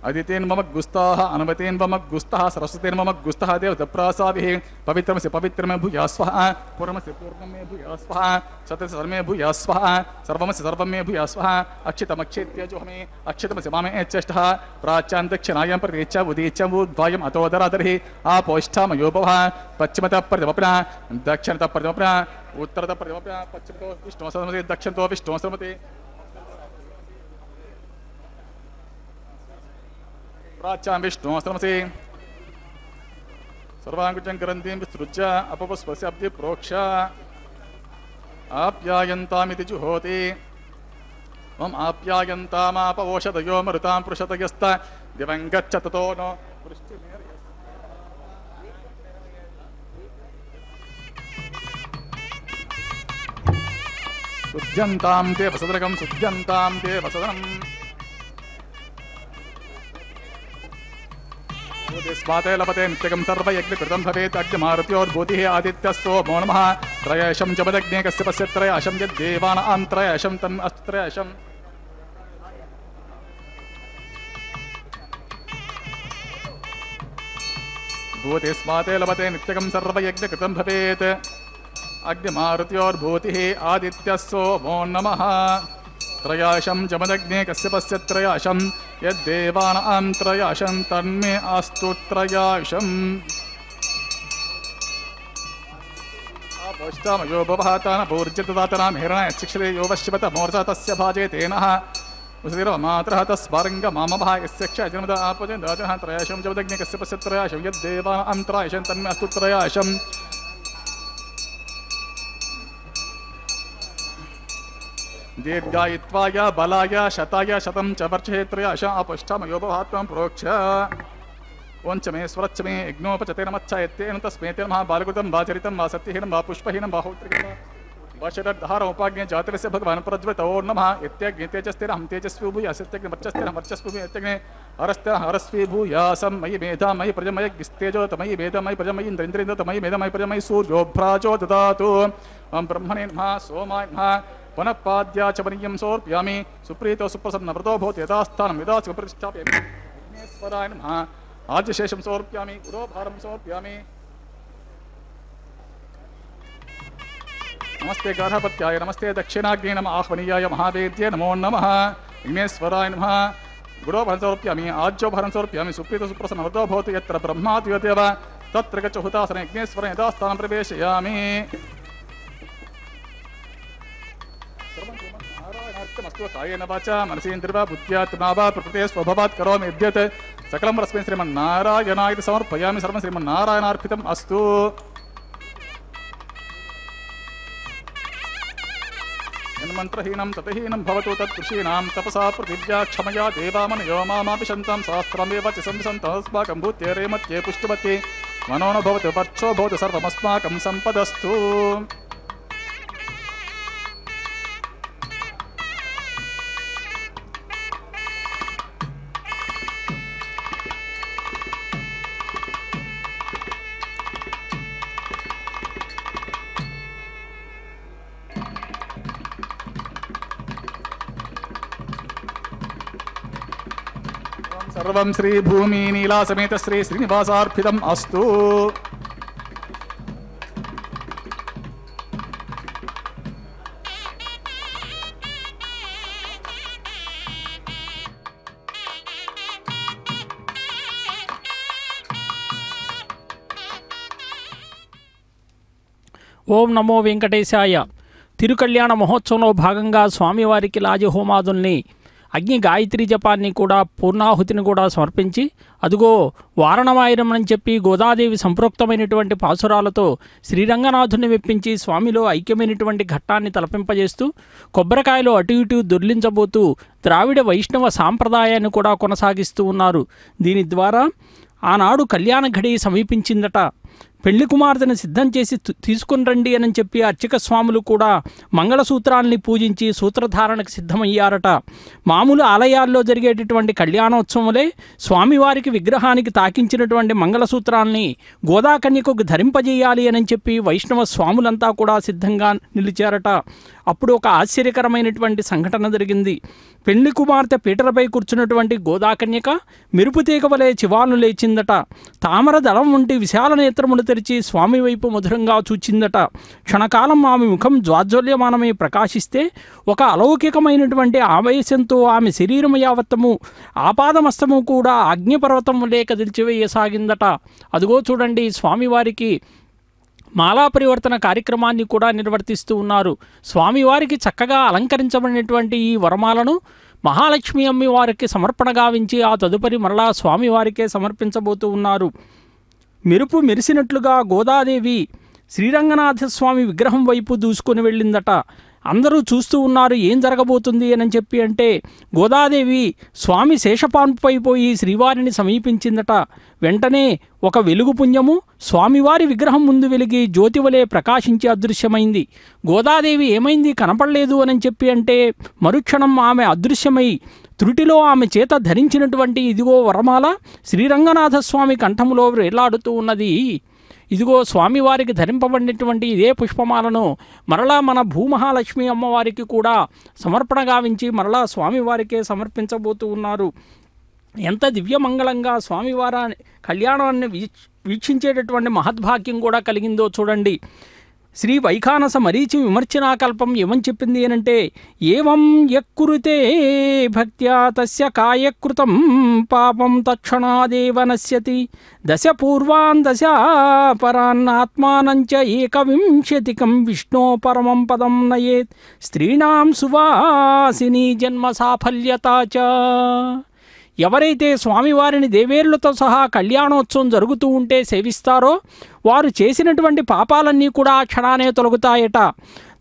अदितेन मम गुस्ताः अनुमतेन मम गुस्ताः सरस्वतेन मम गुस्ताः देवदप्रासाभिः पवित्रमस्य पवित्रमे भूया स्वाहा पूर्णमस्य पूर्णमे भूया स्वाहा सत्यस्य सर्वमे भूया स्वाहा सर्वमस्य सर्वमे भूया स्वाहा अक्षितमक्षेत्यजो हमे अक्षितमस्य मामे चष्टः प्राच्यां दक्षिणायां प्रदेच्च उदीच्च उद्वायम् अतोदरादर्हि आपोष्ठामयोपवः पश्चिमतः प्रतिमपना दक्षिणतः प्रतिमपना उत्तरतः प्रतिमपना पश्चिमतो विष्णुः सर्वमते दक्षिणतो विष्णुः सर्वमते प्राच्यां विष्णुः सर्वमसे सर्वाङ्गुचं करन्तीं विसृज्य अपवस्वस्याब्धि प्रोक्ष आप्यायन्तामिति जुहोति ओम् आप्यायन्तामापवोषधयो मरुतां पृषतयस्त दिवं गच्छ ततो नो सुध्यन्तां देवसदरकं सुध्यन्तां देवसदनम् स्माते लभते नित्यकं सर्वयज्ञकृतं भवेत् अग्निमारुत्योर्भूतिः आदित्यस्सो मो नमः त्रयशं जपदग्ने कस्य पश्य त्रयशं यद्देवानां त्रयशं तन् अस्त्रयशम् भूति स्माते लभते नित्यकं सर्वयज्ञकृतं भवेत् अग्निमारुत्योर्भूतिः आदित्यस्सो मो नमः त्रयाशं जमदग्ने कस्य पश्य त्रयाशं यद्देवानां त्रयाशं तन्मे अस्तु त्रयाशम् आपोष्टामयो भवतान भूर्जितदातनां हिरण्यशिक्षते यो वश्यवत मोर्चा तस्य भाजे तेनः मातरः तस्मारङ्ग मामभः यस्य क्षयजनमद आपजन् दाजः त्रयाशं जवदग्ने कस्य पश्य त्रयाशं यद्देवा अन्तरायशं तन्मे अस्तु त्रयाशम् दीर्घायित्वाय बलाय शताय शतं च वर्षे त्रयाश अपष्ठमयोपहात्मं प्रोक्ष ओंच मे स्वरच्च मे यज्ञोपचतेन मच्छायत्तेन तस्मेतेन महा बालकृतं वा चरितं वा सत्यहीनं वा पुष्पहीनं वा होत्रिकं वशरद्धारोपाग्ने जातरस्य भगवान् प्रज्वलित ओं नमः इत्यग्ने तेजस्तेन हम तेजस्वी भूयासत्यग्ने वर्चस्तेन वर्चस्वी इत्यग्ने हरस्तेन हरस्वी भूयासं मयि मेधा मयि प्रजमय गिस्तेजो तमयि मेधा मयि प्रजमयि इन्द्रेन्द्रेन्द्र तमयि मेधा मयि प्रजमयि सूर्यो भ्राजो ददातु ओं ब्रह्मणे नमः सोमाय नमः पुनः पाद्या च वनीयं समर्पयामि सुप्रीतो सुप्रसन्नव्रतो भवति यथास्थानं यदा प्रतिष्ठापयामि विघ्नेश्वराय नमः आद्यशेषं समर्पयामि गुरोभारं समर्पयामि नमस्ते गार्हपत्याय नमस्ते दक्षिणाग्ने नमः आह्वनीयाय महावेद्ये नमो नमः विघ्नेश्वराय नमः गुरोभारं समर्पयामि आज्योभारं समर्पयामि सुप्रीतो सुप्रसन्नव्रतो भवति यत्र ब्रह्मादिवदेव तत्र गच्छ हुतासने विघ्नेश्वरं यथास्थानं प्रवेशयामि कायेन वाचा मनसेन्द्रिया बुद्ध्यात्मना वा प्रकृते स्वभावात् करोमि यद्यत् सकलं परस्मै श्रीमन्नारायणाय समर्पयामि सर्वं श्रीमन्नारायणार्पितम् अस्तु यन्मन्त्रहीनं ततहीनं भवतु तत्कृषीणां तपसा पृथिव्या क्षमया देवामनयो मामापि शन्तां शास्त्रमेव च संसन्तस्माकं भूत्येरे मत्ये पुष्टवत्ये मनो न भवतु पर्चो भवतु सर्वमस्माकं सम्पदस्तु सर्वं श्री भूमि नीला समेत श्री श्रीनिवासार्पितम् अस्तु ఓం నమో వెంకటేశాయ. తిరుకళ్యాణ మహోత్సవంలో భాగంగా స్వామివారికి లాజహోమాదుల్ని అగ్ని గాయత్రి జపాన్ని కూడా పూర్ణాహుతిని కూడా సమర్పించి అదుగో వారణమాయిరం అని చెప్పి గోదాదేవి సంప్రోక్తమైనటువంటి పాసురాలతో శ్రీరంగనాథుని మెప్పించి స్వామిలో ఐక్యమైనటువంటి ఘట్టాన్ని తలపింపజేస్తూ కొబ్బరికాయలు అటు ఇటు దొర్లించబోతూ ద్రావిడ వైష్ణవ సాంప్రదాయాన్ని కూడా కొనసాగిస్తూ ఉన్నారు. దీని ద్వారా ఆనాడు కళ్యాణ ఘడి సమీపించిందట. పెళ్లి కుమార్తెను సిద్ధం చేసి తీసుకుని రండి అని చెప్పి అర్చక స్వాములు కూడా మంగళసూత్రాల్ని పూజించి సూత్రధారణకు సిద్ధమయ్యారట. మామూలు ఆలయాల్లో జరిగేటటువంటి కళ్యాణోత్సవములే స్వామివారికి విగ్రహానికి తాకించినటువంటి మంగళసూత్రాల్ని గోదాకన్యకు ధరింపజేయాలి అని చెప్పి వైష్ణవ స్వాములంతా కూడా సిద్ధంగా నిలిచారట. అప్పుడు ఒక ఆశ్చర్యకరమైనటువంటి సంఘటన జరిగింది. పెళ్లి కుమార్తె పీటలపై కూర్చున్నటువంటి గోదాకన్యక మెరుపుతీగ వలె చివాలు లేచిందట. తామర దళం వంటి విశాల నేత్రములు తెరిచి స్వామి వైపు మధురంగా చూచిందట. క్షణకాలం ఆమె ముఖం జ్వాజ్వల్యమానమై ప్రకాశిస్తే ఒక అలౌకికమైనటువంటి ఆవేశంతో ఆమె శరీరం యావత్తము ఆపాదమస్తము కూడా అగ్నిపర్వతం వలె కదిల్చివేయసాగిందట. అదిగో చూడండి, స్వామివారికి మాలా పరివర్తన కార్యక్రమాన్ని కూడా నిర్వర్తిస్తూ ఉన్నారు. స్వామివారికి చక్కగా అలంకరించబడినటువంటి ఈ వరమాలను మహాలక్ష్మి అమ్మి వారికి సమర్పణ గావించి ఆ తదుపరి మరలా స్వామివారికే సమర్పించబోతూ ఉన్నారు. మెరుపు మెరిసినట్లుగా గోదాదేవి శ్రీరంగనాథస్వామి విగ్రహం వైపు దూసుకొని వెళ్ళిందట. అందరూ చూస్తూ ఉన్నారు ఏం జరగబోతుంది అని చెప్పి. అంటే గోదాదేవి స్వామి శేషపాన్పై పోయి శ్రీవారిని సమీపించిందట. వెంటనే ఒక వెలుగు పుంజము స్వామివారి విగ్రహం ముందు వెలిగి జ్యోతివలే ప్రకాశించి అదృశ్యమైంది. గోదాదేవి ఏమైంది కనపడలేదు అని చెప్పి అంటే మరుక్షణం ఆమె అదృశ్యమై త్రుటిలో ఆమె చేత ధరించినటువంటి ఇదిగో వరమాల శ్రీరంగనాథస్వామి కంఠములో వేలాడుతూ ఉన్నది. ఇదిగో స్వామివారికి ధరింపబడినటువంటి ఇదే పుష్పమాలను మరలా మన భూమహాలక్ష్మి అమ్మవారికి కూడా సమర్పణ గావించి మరలా స్వామివారికే సమర్పించబోతూ ఉన్నారు. ఎంత దివ్యమంగళంగా స్వామివారి కళ్యాణాన్ని వీక్షించేటటువంటి మహద్భాగ్యం కూడా కలిగిందో చూడండి. శ్రీ వైఖానస మరీచి విమర్శనాకల్పం ఏమని చెప్పింది అనంటే, ఏవం యక్కురుతే భక్త్యా తస్య కాయకృతం పాపం తక్షణాదేవ నశ్యతి దశ పూర్వాన్ దశ పరాన్నాత్మానంచ ఏకవింశతికం విష్ణో పరమం పదం నయేత్ స్త్రీణాం సువాసిని జన్మ సాఫల్యతా చ. ఎవరైతే స్వామివారిని దేవేరులతో సహా కళ్యాణోత్సవం జరుగుతూ ఉంటే సేవిస్తారో వారు చేసినటువంటి పాపాలన్నీ కూడా క్షణానే తొలగుతాయట.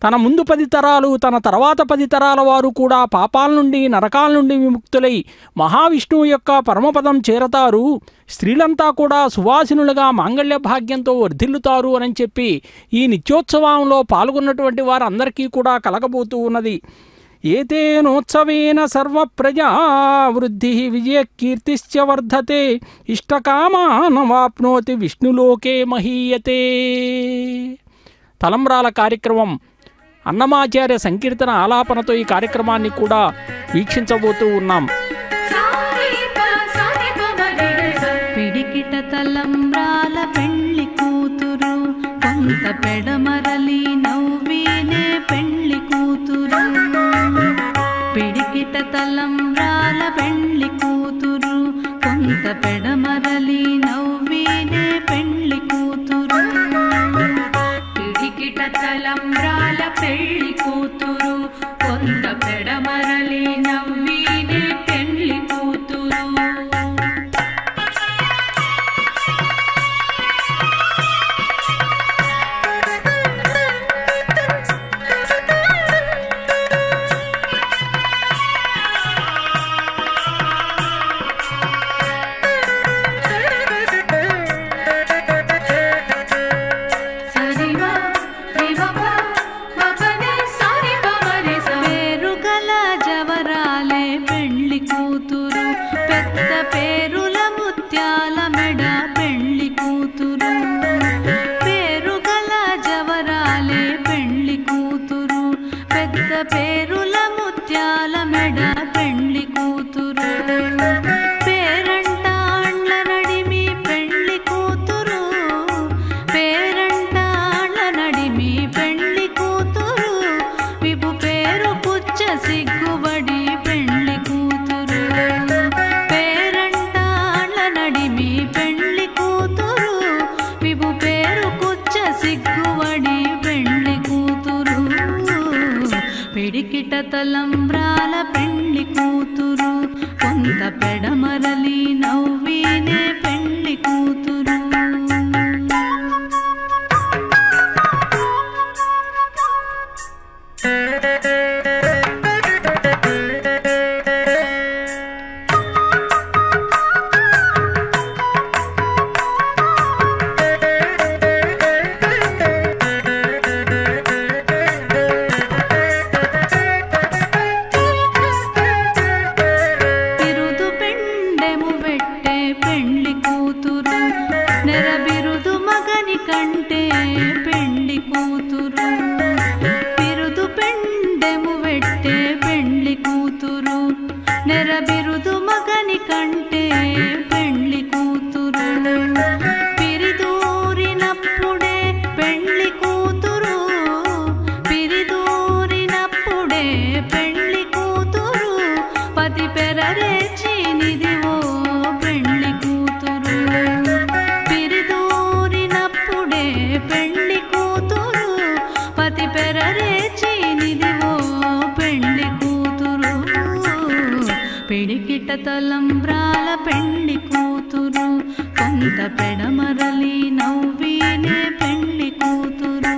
తన ముందు 10 తరాలు తన తర్వాత 10 తరాల వారు కూడా పాపాల నుండి నరకాల నుండి విముక్తులై మహావిష్ణువు యొక్క పరమపదం చేరతారు. స్త్రీలంతా కూడా సువాసినులుగా మాంగళ్య భాగ్యంతో వర్ధిల్లుతారు అని చెప్పి ఈ నిత్యోత్సవంలో పాల్గొన్నటువంటి వారందరికీ కూడా కలగబోతూ ఉన్నది. ఏతేనోత్సవేన సర్వప్రజా వృద్ధి విజయకీర్తిశ్చ వర్ధతే ఇష్టకామానవాప్నోతి విష్ణులోకే మహీయతే. తలంబ్రాల కార్యక్రమం అన్నమాచార్య సంకీర్తన ఆలాపనతో ఈ కార్యక్రమాన్ని కూడా వీక్షించబోతూ ఉన్నాం. పిడికిట తలంబ్రాల పెళ్లి కూతురు కొంత పెడమరలి నవ్వినే పెళ్లి కూతురు. పిడికిట తలంబ్రాల పెళ్లి కూతురు కొంత పెడమరలి నవ్వినే పెళ్లి కూతురు. పిడికిట తలంబ్రాల పెళ్లి కూతురు కొంత పెడమరలి నవ్వినే పెళ్లి కూతురు. పేరుల ముత్యాల మెడ పెళ్లి కూతురు. పేరంటాళ్ళ నడిమి పెళ్లి కూతురు. పేరంటాళ్ళ నడిమి పెళ్లి కూతురు. విభు పేరు పుచ్చ సిగ్గుబడి పెళ్లి కూతురు. పేరంటాళ్ళ నడిమి పెళ్లి కూతురు. విభు పేరు కుచ్చ సిగ్గుబడి పెళ్లి కూతురు. పిడికిట తలంబ్రాల పెళ్లి కూతురు కొంత పెడమరలి నవ్వినే పెళ్లి కూతురు. నెరబిరుదు మగని కంటే పెళ్లి కూతురు. బిరుదు పెండెము వెట్టే పెళ్లి కూతురు. నెరబిరుదు మగని కంటే పెళ్లి కూతురు. పిరిదూరినప్పుడే పెళ్లి కూతురు. పిరిదూరినప్పుడే పెళ్లి కూతురు. పతి పెరరేచి నిదివో పెళ్లి కూతురు. పిరిదూరినప్పుడే పెళ్లి కూతురు. పతి పెరరేచి నిదివో పెళ్లి కూతురు. పిడికిట తలంబ్రాల పెళ్లి కూతురు కొంత పెడమరలి నవ్వినే పెళ్లి కూతురు.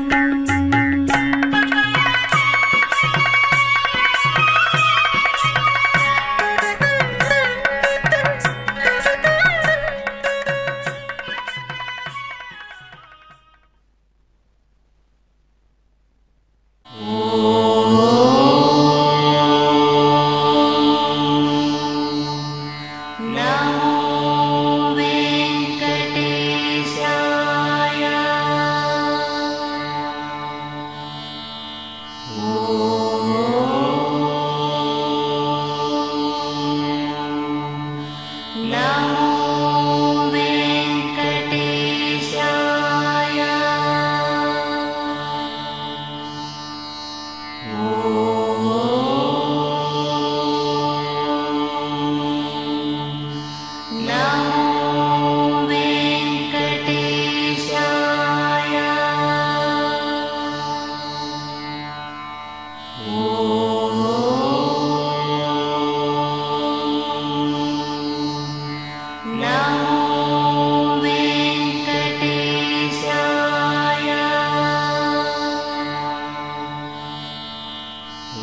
నమో వెంకటేశాయ.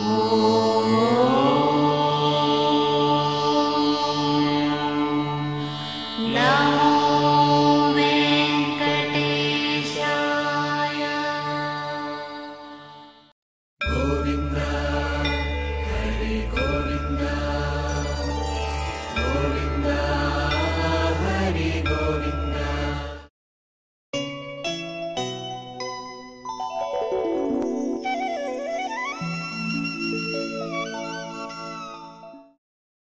ఓ